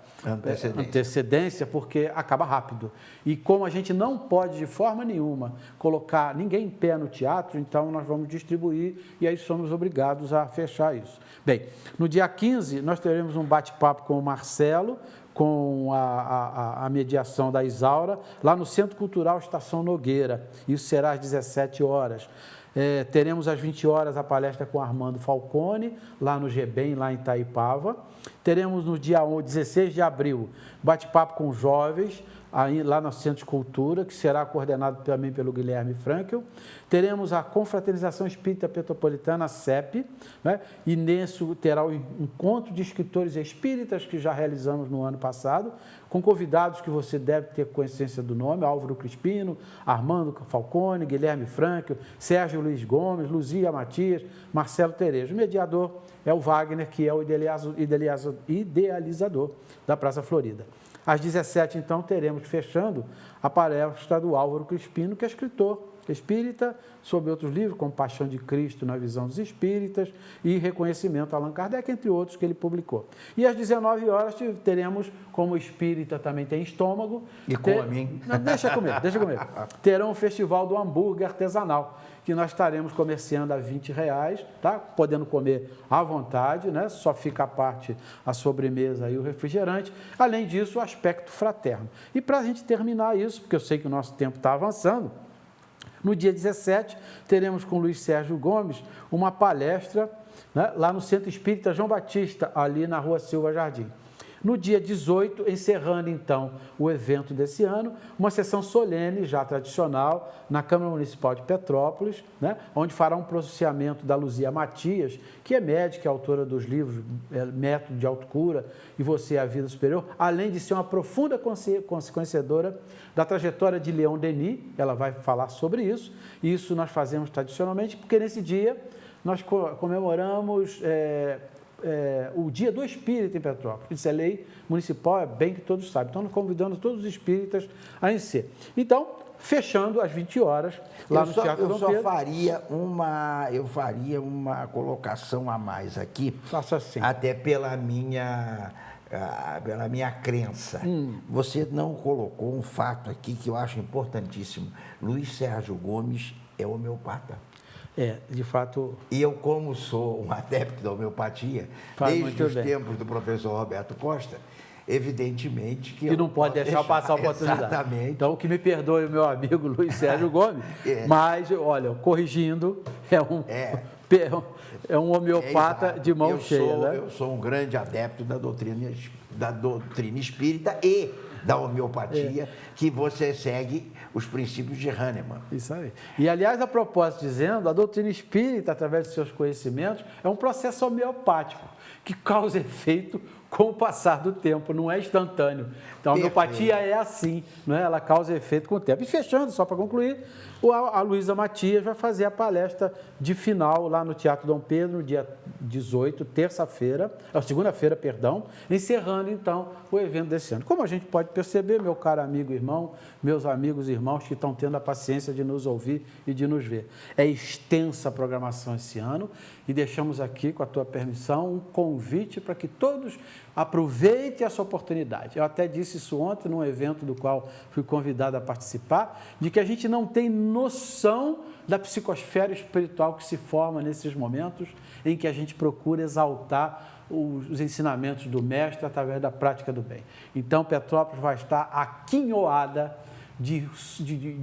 antecedência, porque acaba rápido. E como a gente não pode, de forma nenhuma, colocar ninguém em pé no teatro, então nós vamos distribuir e aí somos obrigados a fechar isso. Bem, no dia 15, nós teremos um bate-papo com o Marcelo, com a mediação da Isaura, lá no Centro Cultural Estação Nogueira. Isso será às 17 horas. Teremos às 20 horas a palestra com Armando Falcone, lá no GBEM, lá em Itaipava. Teremos no dia 16 de abril, bate-papo com jovens, aí, lá no Centro de Cultura, que será coordenado também pelo Guilherme Frankel. Teremos a Confraternização Espírita Petropolitana, a CEP, né? E nisso terá o encontro de escritores espíritas que já realizamos no ano passado, com convidados que você deve ter consciência do nome: Álvaro Crispino, Armando Falcone, Guilherme Frankel, Sérgio Luiz Gomes, Luzia Matias, Marcelo Terejo. O mediador é o Wagner, que é o idealizador da Praça Florida. Às 17, então, teremos, fechando, a palestra do Álvaro Crispino, que é escritor espírita, sobre outros livros, como Paixão de Cristo na Visão dos Espíritas e Reconhecimento a Allan Kardec, entre outros que ele publicou. E às 19 horas teremos, como espírita também tem estômago... E come, hein? Não, deixa comer. Terão o Festival do Hambúrguer Artesanal, que nós estaremos comerciando a R$20, tá? Podendo comer à vontade, né? Só fica a parte, a sobremesa e o refrigerante. Além disso, o aspecto fraterno. E para a gente terminar isso, porque eu sei que o nosso tempo está avançando, no dia 17, teremos com o Luiz Sérgio Gomes uma palestra, né, lá no Centro Espírita João Batista, ali na Rua Silva Jardim. No dia 18, encerrando então o evento desse ano, uma sessão solene, já tradicional, na Câmara Municipal de Petrópolis, né, onde fará um pronunciamento da Luzia Matias, que é médica, é autora dos livros Método de Autocura e Você, a Vida Superior, além de ser uma profunda conhecedora da trajetória de Leon Denis. Ela vai falar sobre isso, e isso nós fazemos tradicionalmente, porque nesse dia nós comemoramos... o Dia do Espírita em Petrópolis. Isso é lei municipal, é bem que todos sabem. Então, nós convidamos todos os espíritas a ser. Então, fechando às 20 horas, lá no Teatro Dom Pedro. Eu faria uma colocação a mais aqui. Faça assim. Até pela minha crença. Você não colocou um fato aqui que eu acho importantíssimo. Luiz Sérgio Gomes é homeopata. De fato... E eu, como sou um adepto da homeopatia, desde os tempos do professor Roberto Costa, evidentemente que... E não pode deixar passar a oportunidade. Exatamente. Então, que me perdoe o meu amigo Luiz Sérgio Gomes, mas, olha, corrigindo, é um homeopata de mão cheia. Eu sou um grande adepto da doutrina espírita e da homeopatia, que você segue os princípios de Hahnemann. Isso aí. E, aliás, a propósito, dizendo, a doutrina espírita, através de seus conhecimentos, é um processo homeopático, que causa efeito com o passar do tempo, não é instantâneo. Então, a homeopatia é assim, não é? Ela causa efeito com o tempo. E fechando, só para concluir, a Luísa Matias vai fazer a palestra de final lá no Teatro Dom Pedro, no dia 18, segunda-feira, encerrando, então, o evento desse ano. Como a gente pode perceber, meu caro amigo e irmão, meus amigos e irmãos que estão tendo a paciência de nos ouvir e de nos ver. É extensa a programação esse ano e deixamos aqui, com a tua permissão, um convite para que todos aproveitem essa oportunidade. Eu até disse isso ontem num evento do qual fui convidado a participar, de que a gente não tem noção da psicosfera espiritual que se forma nesses momentos em que a gente procura exaltar os ensinamentos do mestre através da prática do bem. Então, Petrópolis vai estar aquinhoada de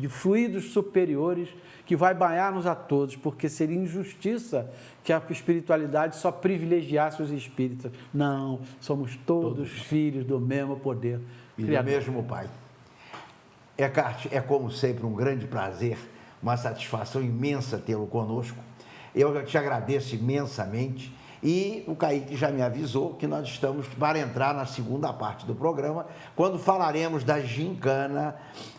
fluidos superiores que vai banhar-nos a todos, porque seria injustiça que a espiritualidade só privilegiasse os espíritas. Não, somos todos filhos do mesmo poder criador. Do mesmo Pai. Eckhart, é como sempre um grande prazer, uma satisfação imensa tê-lo conosco. Eu te agradeço imensamente e o Kaique já me avisou que nós estamos para entrar na segunda parte do programa, quando falaremos da gincana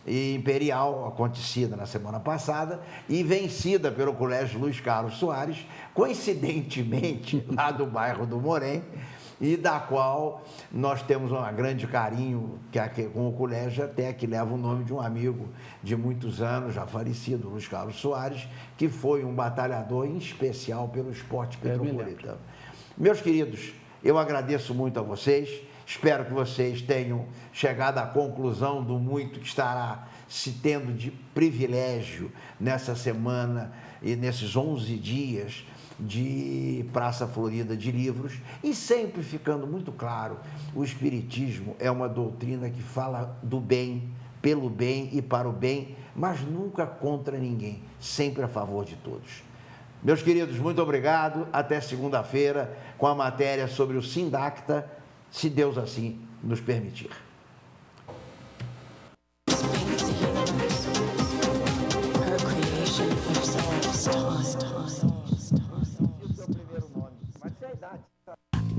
imperial acontecida na semana passada e vencida pelo Colégio Luiz Carlos Soares, coincidentemente lá do bairro do Morém, e da qual nós temos um grande carinho com o colégio, até que leva o nome de um amigo de muitos anos, já falecido, Luiz Carlos Soares, que foi um batalhador em especial pelo esporte petropolitano. Meus queridos, eu agradeço muito a vocês, espero que vocês tenham chegado à conclusão do muito que estará se tendo de privilégio nessa semana e nesses 11 dias de Praça Florida de Livros, e sempre ficando muito claro, o Espiritismo é uma doutrina que fala do bem, pelo bem e para o bem, mas nunca contra ninguém, sempre a favor de todos. Meus queridos, muito obrigado, até segunda-feira com a matéria sobre o Sindacta, se Deus assim nos permitir.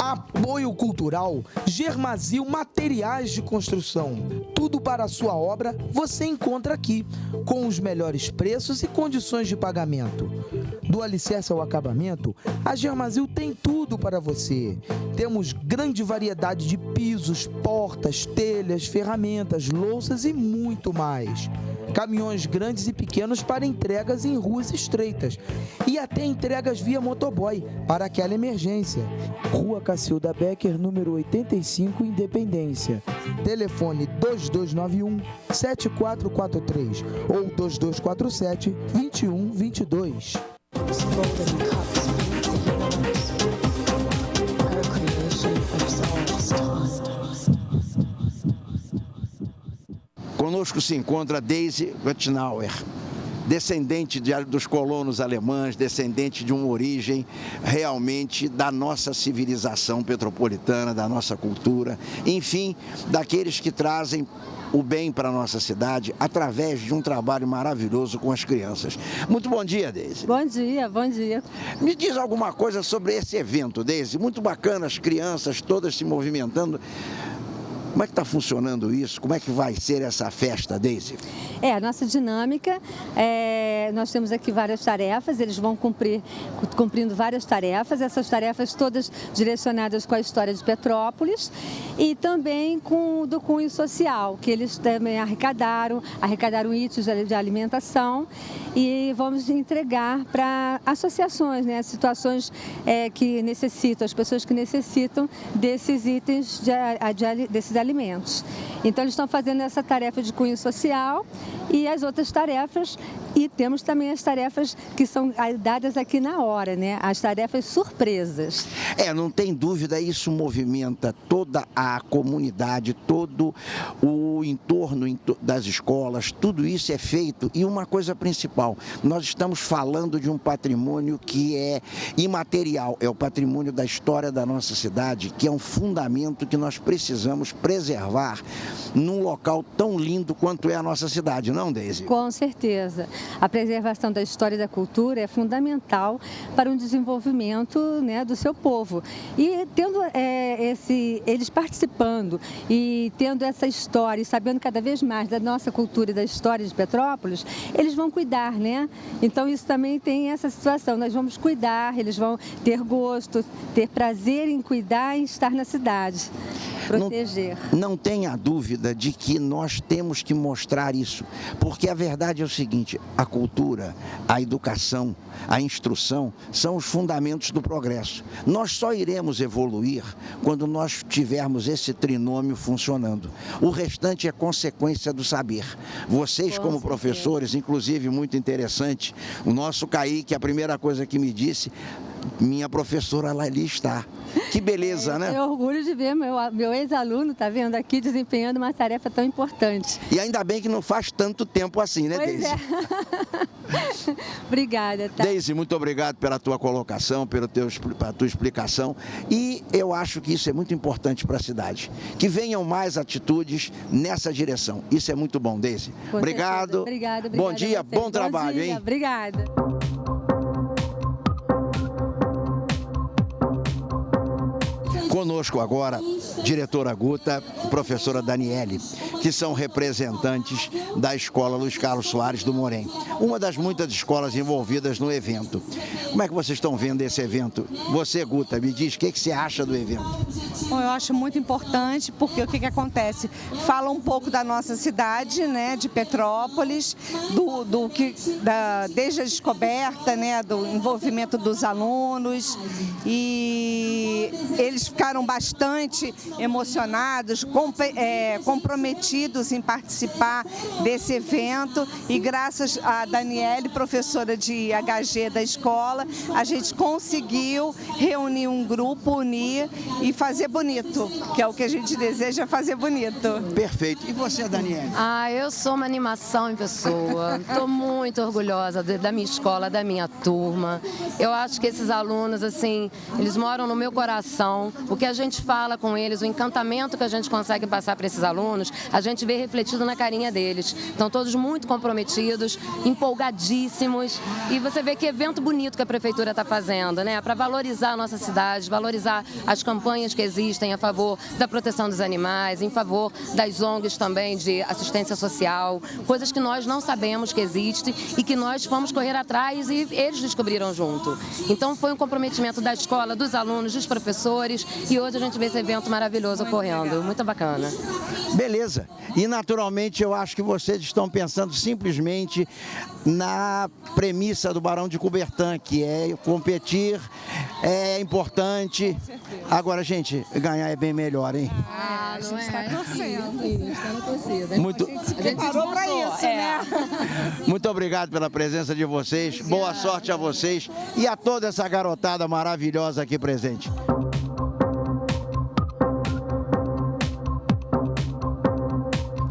Apoio Cultural Germasil Materiais de Construção. Tudo para a sua obra você encontra aqui, com os melhores preços e condições de pagamento. Do alicerce ao acabamento, a Germasil tem tudo para você. Temos grande variedade de pisos, portas, telhas, ferramentas, louças e muito mais. Caminhões grandes e pequenos para entregas em ruas estreitas e até entregas via motoboy para aquela emergência. Rua Cacilda Becker, número 85, Independência. Telefone 2291-7443 ou 2247-2122. Conosco se encontra Daisy Rittenauer, descendente dos colonos alemães, descendente de uma origem realmente da nossa civilização petropolitana, da nossa cultura, enfim, daqueles que trazem o bem para a nossa cidade através de um trabalho maravilhoso com as crianças. Muito bom dia, Daisy. Bom dia, bom dia. Me diz alguma coisa sobre esse evento, Daisy. Muito bacana, as crianças todas se movimentando. Como é que está funcionando isso? Como é que vai ser essa festa, Daisy? A nossa dinâmica, nós temos aqui várias tarefas, eles vão cumprindo várias tarefas, essas tarefas todas direcionadas com a história de Petrópolis e também do cunho social, que eles também arrecadaram itens de alimentação e vamos entregar para associações, né, situações que necessitam, as pessoas que necessitam desses itens, desses alimentos. Então, eles estão fazendo essa tarefa de cunho social e as outras tarefas E temos também as tarefas que são dadas aqui na hora, né? As tarefas surpresas. Não tem dúvida, isso movimenta toda a comunidade, todo o entorno das escolas, tudo isso é feito. E uma coisa principal, nós estamos falando de um patrimônio que é imaterial, é o patrimônio da história da nossa cidade, que é um fundamento que nós precisamos preservar num local tão lindo quanto é a nossa cidade, não, Deise? Com certeza. A preservação da história e da cultura é fundamental para o desenvolvimento, né, do seu povo. E tendo eles participando e tendo essa história e sabendo cada vez mais da nossa cultura e da história de Petrópolis, eles vão cuidar, né? Então isso também tem essa situação, nós vamos cuidar, eles vão ter gosto, ter prazer em cuidar e estar na cidade. Proteger. Não tenha dúvida de que nós temos que mostrar isso, porque a verdade é o seguinte, a cultura, a educação, a instrução são os fundamentos do progresso. Nós só iremos evoluir quando nós tivermos esse trinômio funcionando. O restante é consequência do saber. Vocês, como professores, inclusive muito interessante, o nosso Kaique, a primeira coisa que me disse, minha professora lá ali está. Que beleza, né? Eu tenho orgulho de ver meu ex-aluno, tá vendo, aqui desempenhando uma tarefa tão importante. E ainda bem que não faz tanto tempo assim, né, Deise? Obrigada, tá? Deise, muito obrigado pela tua colocação, pela tua explicação. E eu acho que isso é muito importante para a cidade. Que venham mais atitudes nessa direção. Isso é muito bom, Deise. Obrigado. Obrigada. Bom dia, bom trabalho, hein? Obrigada. Conosco agora, diretora Guta, professora Daniele, que são representantes da Escola Luiz Carlos Soares do Morém, uma das muitas escolas envolvidas no evento. Como é que vocês estão vendo esse evento? Você, Guta, me diz o que você acha do evento? Bom, eu acho muito importante porque o que acontece? Fala um pouco da nossa cidade, né, de Petrópolis, desde a descoberta, né, do envolvimento dos alunos, e eles ficaram bastante emocionados, comprometidos em participar desse evento, e graças a Daniele, professora de HG da escola, a gente conseguiu reunir um grupo, unir e fazer bonito, que é o que a gente deseja, fazer bonito. Perfeito. E você, Daniele? Eu sou uma animação em pessoa. Estou muito orgulhosa da minha escola, da minha turma. Eu acho que esses alunos, assim, eles moram no meu coração. O que a gente fala com eles, o encantamento que a gente consegue passar para esses alunos, a gente vê refletido na carinha deles. Estão todos muito comprometidos, empolgadíssimos. E você vê que evento bonito que a prefeitura está fazendo, né? Para valorizar a nossa cidade, valorizar as campanhas que existem a favor da proteção dos animais, em favor das ONGs também de assistência social, coisas que nós não sabemos que existem e que nós fomos correr atrás e eles descobriram junto. Então foi um comprometimento da escola, dos alunos, dos professores, e hoje a gente vê esse evento maravilhoso ocorrendo, muito bacana. Beleza. E naturalmente eu acho que vocês estão pensando simplesmente na premissa do Barão de Coubertin, que é competir, é importante. Agora, gente, ganhar é bem melhor, hein? A gente está torcendo. Está na torcida. Muito... A gente preparou para isso, né? Muito obrigado pela presença de vocês. Boa sorte a vocês e a toda essa garotada maravilhosa aqui presente.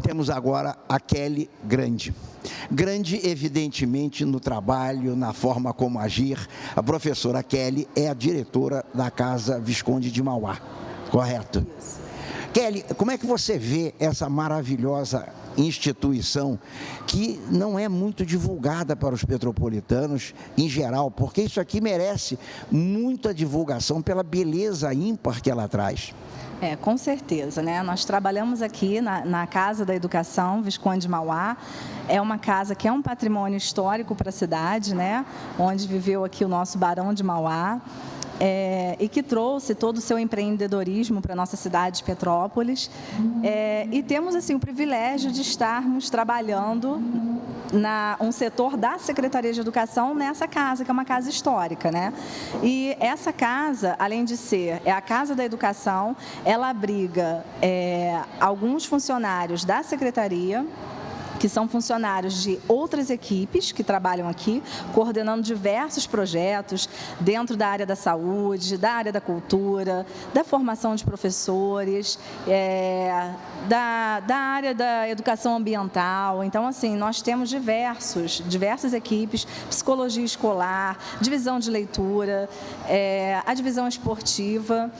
Temos agora a Kelly Grande. Grande, evidentemente, no trabalho, na forma como agir. A professora Kelly é a diretora da Casa Visconde de Mauá, correto? Isso. Kelly, como é que você vê essa maravilhosa instituição que não é muito divulgada para os petropolitanos em geral, porque isso aqui merece muita divulgação pela beleza ímpar que ela traz? Com certeza, né? Nós trabalhamos aqui na Casa da Educação Visconde de Mauá. É uma casa que é um patrimônio histórico para a cidade, né? Onde viveu aqui o nosso Barão de Mauá. E que trouxe todo o seu empreendedorismo para a nossa cidade de Petrópolis. E temos assim, o privilégio de estarmos trabalhando um setor da Secretaria de Educação nessa casa, que é uma casa histórica, né? E essa casa, além de ser a Casa da Educação, ela abriga alguns funcionários da Secretaria, que são funcionários de outras equipes que trabalham aqui, coordenando diversos projetos dentro da área da saúde, da área da cultura, da formação de professores, da área da educação ambiental. Então, assim, nós temos diversas equipes, psicologia escolar, divisão de leitura, a divisão esportiva.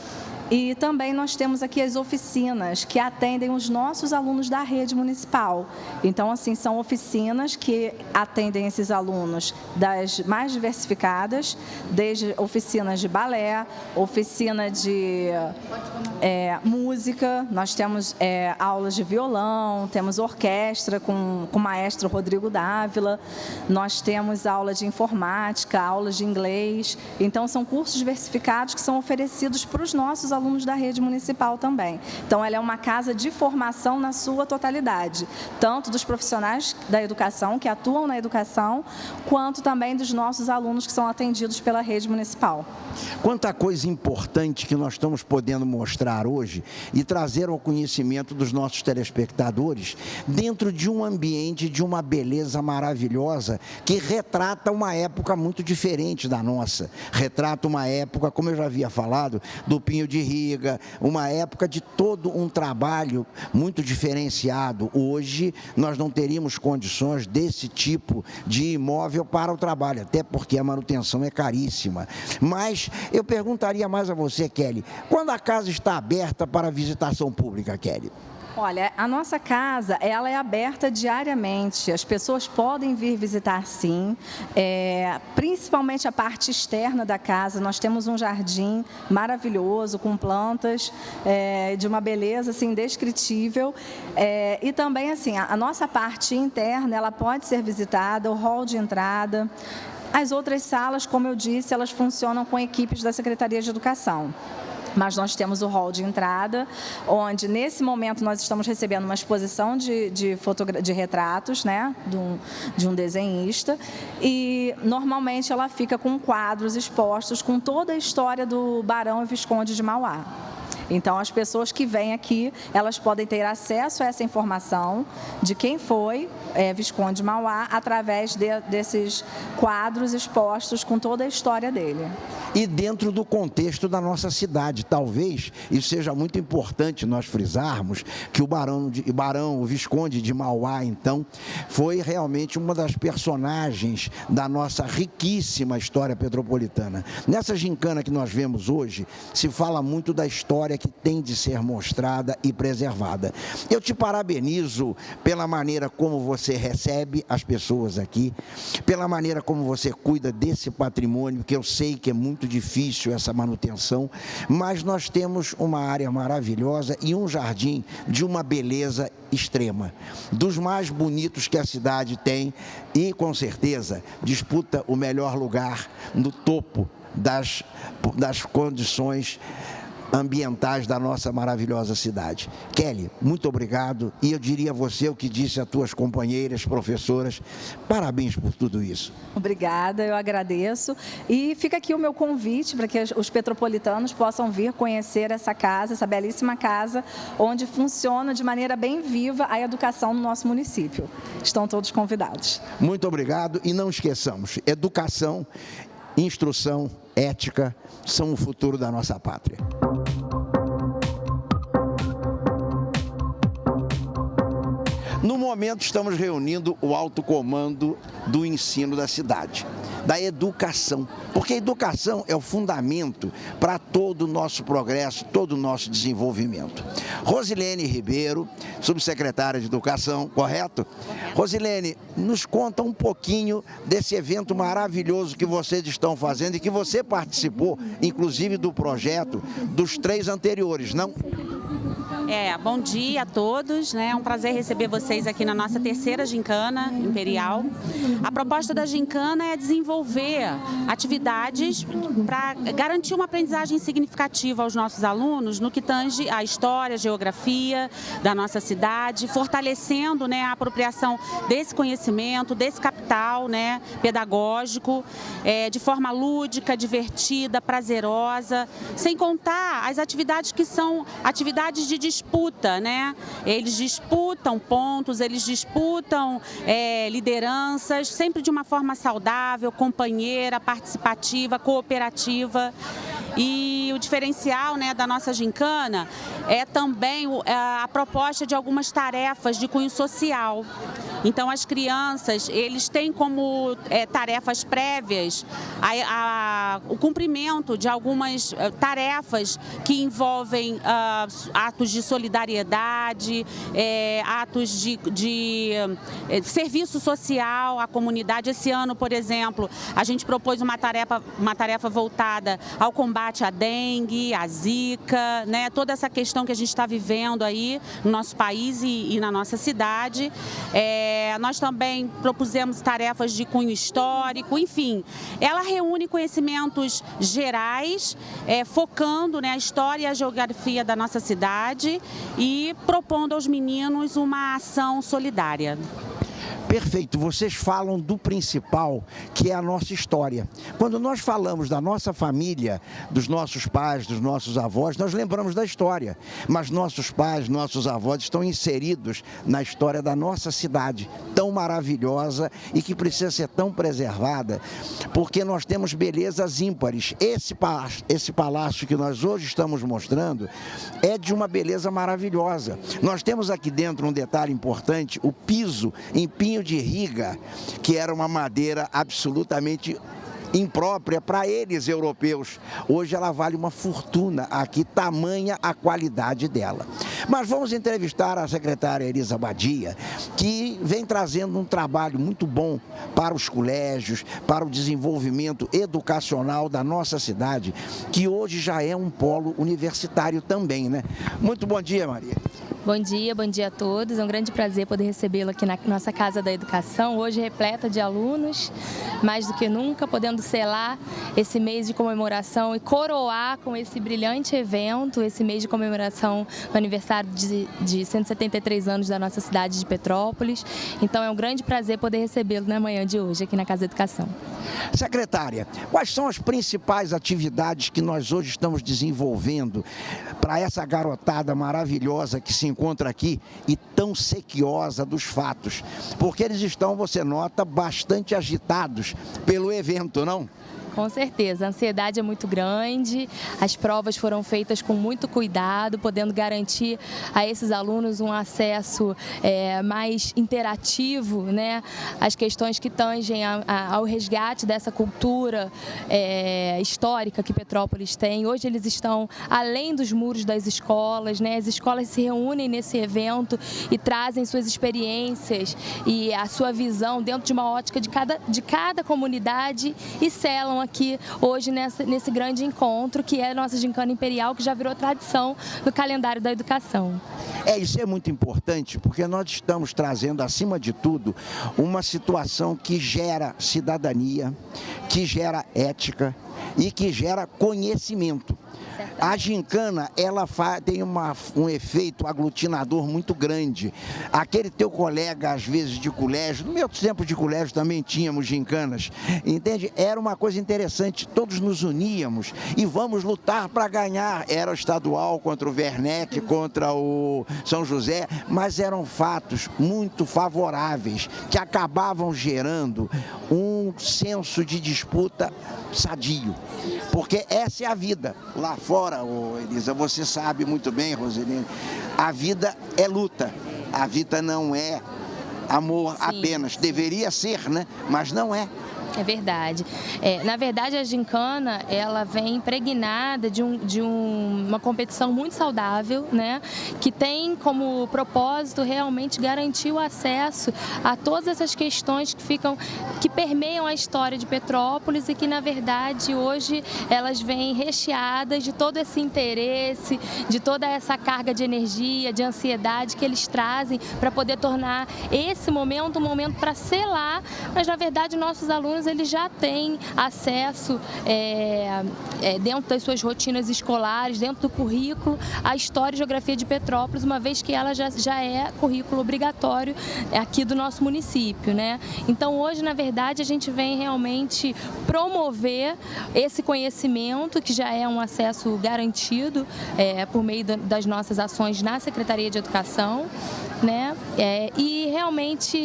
E também nós temos aqui as oficinas que atendem os nossos alunos da rede municipal. Então, assim, são oficinas que atendem esses alunos das mais diversificadas, desde oficinas de balé, oficina de música, nós temos aulas de violão, temos orquestra com o maestro Rodrigo Dávila, nós temos aula de informática, aulas de inglês. Então, são cursos diversificados que são oferecidos para os nossos alunos da rede municipal também. Então, ela é uma casa de formação na sua totalidade, tanto dos profissionais da educação, que atuam na educação, quanto também dos nossos alunos que são atendidos pela rede municipal. Quanta coisa importante que nós estamos podendo mostrar hoje e trazer ao conhecimento dos nossos telespectadores dentro de um ambiente de uma beleza maravilhosa que retrata uma época muito diferente da nossa. Retrata uma época, como eu já havia falado, do Pinho de Riga, uma época de todo um trabalho muito diferenciado. Hoje nós não teríamos condições desse tipo de imóvel para o trabalho, até porque a manutenção é caríssima. Mas eu perguntaria mais a você, Kelly, quando a casa está aberta para visitação pública, Kelly? Olha, a nossa casa, ela é aberta diariamente, as pessoas podem vir visitar sim, principalmente a parte externa da casa. Nós temos um jardim maravilhoso, com plantas de uma beleza assim, indescritível, e também assim, a nossa parte interna, ela pode ser visitada, o hall de entrada. As outras salas, como eu disse, elas funcionam com equipes da Secretaria de Educação. Mas nós temos o hall de entrada, onde nesse momento nós estamos recebendo uma exposição de retratos, né, de um desenhista, e normalmente ela fica com quadros expostos com toda a história do Barão e Visconde de Mauá. Então, as pessoas que vêm aqui, elas podem ter acesso a essa informação de quem foi Visconde de Mauá através desses quadros expostos com toda a história dele. E dentro do contexto da nossa cidade, talvez isso seja muito importante nós frisarmos que o Visconde de Mauá, então, foi realmente uma das personagens da nossa riquíssima história petropolitana. Nessa gincana que nós vemos hoje, se fala muito da história que tem de ser mostrada e preservada. Eu te parabenizo pela maneira como você recebe as pessoas aqui, pela maneira como você cuida desse patrimônio, que eu sei que é muito difícil essa manutenção, mas nós temos uma área maravilhosa e um jardim de uma beleza extrema, dos mais bonitos que a cidade tem e, com certeza, disputa o melhor lugar no topo das condições ambientais da nossa maravilhosa cidade. Kelly, muito obrigado, e eu diria a você o que disse às tuas companheiras, professoras, parabéns por tudo isso. Obrigada, eu agradeço, e fica aqui o meu convite para que os petropolitanos possam vir conhecer essa casa, essa belíssima casa, onde funciona de maneira bem viva a educação no nosso município. Estão todos convidados. Muito obrigado, e não esqueçamos, educação, instrução, ética são o futuro da nossa pátria. No momento, estamos reunindo o alto comando do ensino da cidade, da educação, porque a educação é o fundamento para todo o nosso progresso, todo o nosso desenvolvimento. Rosilene Ribeiro, subsecretária de Educação, correto? Rosilene, nos conta um pouquinho desse evento maravilhoso que vocês estão fazendo e que você participou, inclusive, do projeto dos 3 anteriores, não? Bom dia a todos, né? É um prazer receber vocês aqui na nossa 3ª gincana imperial. A proposta da gincana é desenvolver atividades para garantir uma aprendizagem significativa aos nossos alunos no que tange a história, a geografia da nossa cidade, fortalecendo, né, a apropriação desse conhecimento, desse capital, né, pedagógico, de forma lúdica, divertida, prazerosa, sem contar as atividades que são atividades de descoberta disputa, né? Eles disputam pontos, eles disputam lideranças, sempre de uma forma saudável, companheira, participativa, cooperativa. E o diferencial, né, da nossa gincana é também a proposta de algumas tarefas de cunho social. Então, as crianças, eles têm como tarefas prévias o cumprimento de algumas tarefas que envolvem atos de solidariedade, atos de serviço social à comunidade. Esse ano, por exemplo, a gente propôs uma tarefa voltada ao combate à dengue, à zika, né? Toda essa questão que a gente está vivendo aí no nosso país e na nossa cidade. Nós também propusemos tarefas de cunho histórico, enfim, ela reúne conhecimentos gerais, focando, né, a história e a geografia da nossa cidade e propondo aos meninos uma ação solidária. Perfeito, vocês falam do principal, que é a nossa história. Quando nós falamos da nossa família, dos nossos pais, dos nossos avós, nós lembramos da história. Mas nossos pais, nossos avós estão inseridos na história da nossa cidade, tão maravilhosa e que precisa ser tão preservada, porque nós temos belezas ímpares. Esse palácio que nós hoje estamos mostrando é de uma beleza maravilhosa. Nós temos aqui dentro um detalhe importante, o piso em pinho de riga, que era uma madeira absolutamente imprópria para eles europeus. Hoje ela vale uma fortuna aqui, tamanha a qualidade dela. Mas vamos entrevistar a secretária Elisa Badia, que vem trazendo um trabalho muito bom para os colégios, para o desenvolvimento educacional da nossa cidade, que hoje já é um polo universitário também, né? Muito bom dia, Maria. Bom dia a todos. É um grande prazer poder recebê-lo aqui na nossa Casa da Educação, hoje repleta de alunos, mais do que nunca, podendo selar esse mês de comemoração e coroar com esse brilhante evento, esse mês de comemoração do aniversário de 173 anos da nossa cidade de Petrópolis. Então é um grande prazer poder recebê-lo na manhã de hoje aqui na Casa da Educação. Secretária, quais são as principais atividades que nós hoje estamos desenvolvendo para essa garotada maravilhosa que se encontra aqui e tão sequiosa dos fatos? Porque eles estão, você nota, bastante agitados pelo evento, não? Com certeza, a ansiedade é muito grande, as provas foram feitas com muito cuidado, podendo garantir a esses alunos um acesso mais interativo, né, às questões que tangem ao resgate dessa cultura histórica que Petrópolis tem. Hoje eles estão além dos muros das escolas, né, as escolas se reúnem nesse evento e trazem suas experiências e a sua visão dentro de uma ótica de cada comunidade e selam aqui hoje nesse grande encontro que é a nossa Gincana Imperial, que já virou tradição no calendário da educação. Isso é muito importante, porque nós estamos trazendo, acima de tudo, uma situação que gera cidadania, que gera ética e que gera conhecimento. A gincana, ela tem um efeito aglutinador muito grande. Aquele teu colega, às vezes, de colégio, no meu tempo de colégio também tínhamos gincanas, entende? Era uma coisa interessante, todos nos uníamos e vamos lutar para ganhar. Era o estadual contra o Werneck, contra o São José, mas eram fatos muito favoráveis, que acabavam gerando um senso de disputa sadio. Porque essa é a vida. Lá fora, Elisa, você sabe muito bem, Rosilene, a vida é luta. A vida não é amor apenas. Deveria ser, né? Mas não é. É verdade. Na verdade, a gincana, ela vem impregnada de uma competição muito saudável, né? Que tem como propósito realmente garantir o acesso a todas essas questões que permeiam a história de Petrópolis e que, na verdade, hoje elas vêm recheadas de todo esse interesse, de toda essa carga de energia, de ansiedade que eles trazem para poder tornar esse momento um momento para selar, mas, na verdade, nossos alunos alunos eles já têm acesso dentro das suas rotinas escolares, dentro do currículo, à História e Geografia de Petrópolis, uma vez que ela já é currículo obrigatório aqui do nosso município, né? Então, hoje, na verdade, a gente vem realmente promover esse conhecimento, que já é um acesso garantido por meio das nossas ações na Secretaria de Educação, né? E realmente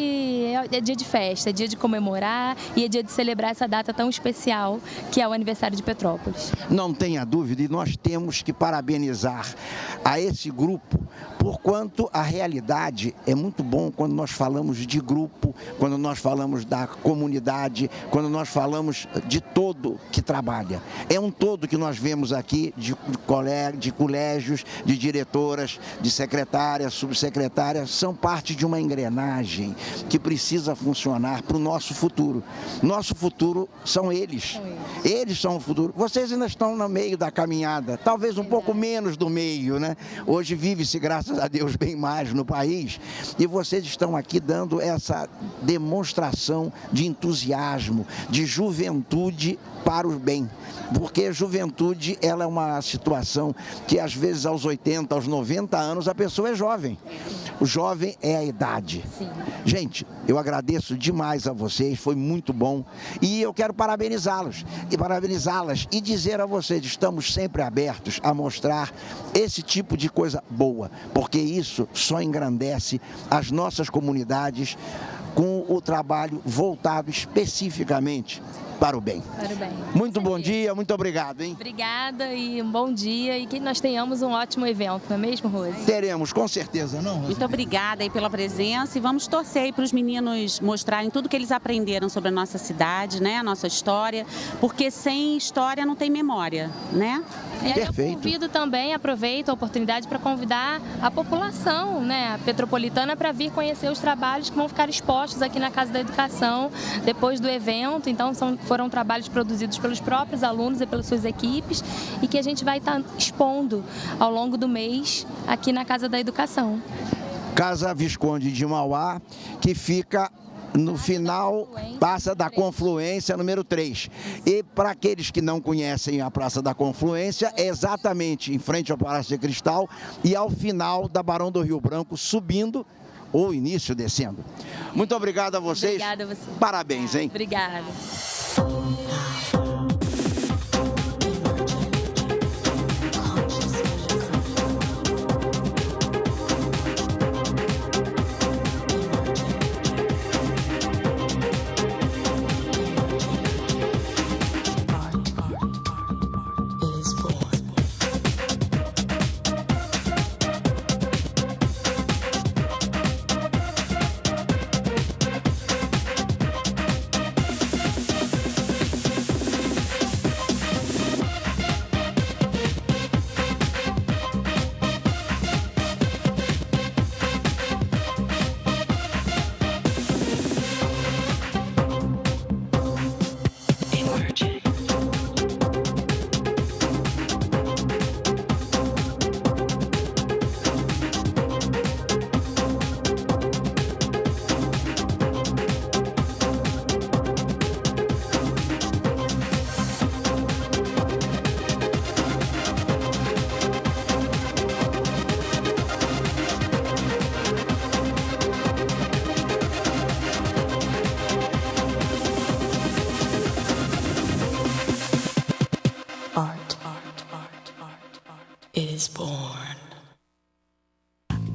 é dia de festa, é dia de comemorar e é dia de celebrar essa data tão especial que é o aniversário de Petrópolis. Não tenha dúvida, e nós temos que parabenizar a esse grupo, porquanto a realidade é muito bom quando nós falamos de grupo, quando nós falamos da comunidade, quando nós falamos de todo que trabalha. É um todo que nós vemos aqui de colégios, de diretoras, de secretárias, subsecretárias, são parte de uma engrenagem que precisa funcionar para o nosso futuro. Nosso futuro são eles. Eles são o futuro. Vocês ainda estão no meio da caminhada, talvez um pouco menos do meio, né? Hoje vive-se, graças a Deus, bem mais no país, e vocês estão aqui dando essa demonstração de entusiasmo, de juventude para o bem. Porque juventude, ela é uma situação que às vezes aos 80, aos 90 anos a pessoa é jovem. O jovem é a idade. Sim. Gente, eu agradeço demais a vocês, foi muito bom. E eu quero parabenizá-los e parabenizá-las e dizer a vocês, estamos sempre abertos a mostrar esse tipo de coisa boa, porque isso só engrandece as nossas comunidades com o trabalho voltado especificamente para o bem. Para o bem. Muito bom dia, muito obrigado, hein? Obrigada e um bom dia e que nós tenhamos um ótimo evento, não é mesmo, Rose? Teremos, com certeza, não, Rose? Muito obrigada aí pela presença e vamos torcer aí para os meninos mostrarem tudo que eles aprenderam sobre a nossa cidade, né, a nossa história, porque sem história não tem memória, né? E aí Perfeito. eu convido também, aproveito a oportunidade para convidar a população, né, petropolitana para vir conhecer os trabalhos que vão ficar expostos aqui na Casa da Educação depois do evento. Então foram trabalhos produzidos pelos próprios alunos e pelas suas equipes e que a gente vai estar expondo ao longo do mês aqui na Casa da Educação. Casa Visconde de Mauá, que fica no final, Praça da Confluência, número 3. E para aqueles que não conhecem a Praça da Confluência, é exatamente em frente ao Palácio de Cristal e ao final da Barão do Rio Branco, subindo ou início descendo. Muito obrigado a vocês. Obrigada a você. Parabéns, hein? Obrigada.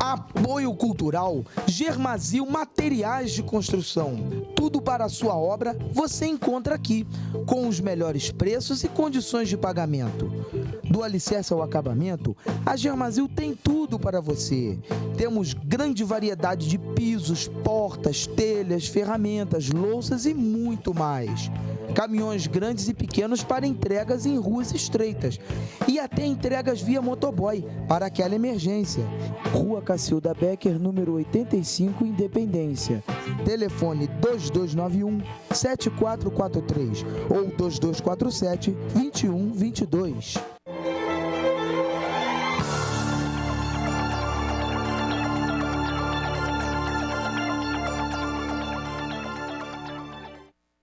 Apoio Cultural Germasil Materiais de Construção. Tudo para a sua obra você encontra aqui, com os melhores preços e condições de pagamento. Do alicerce ao acabamento, a Germasil tem tudo para você. Temos grande variedade de pisos, portas, telhas, ferramentas, louças e muito mais. Caminhões grandes e pequenos para entregas em ruas estreitas e até entregas via motoboy para aquela emergência. Rua Cacilda Becker, número 85, Independência. Telefone 2291-7443 ou 2247-2122.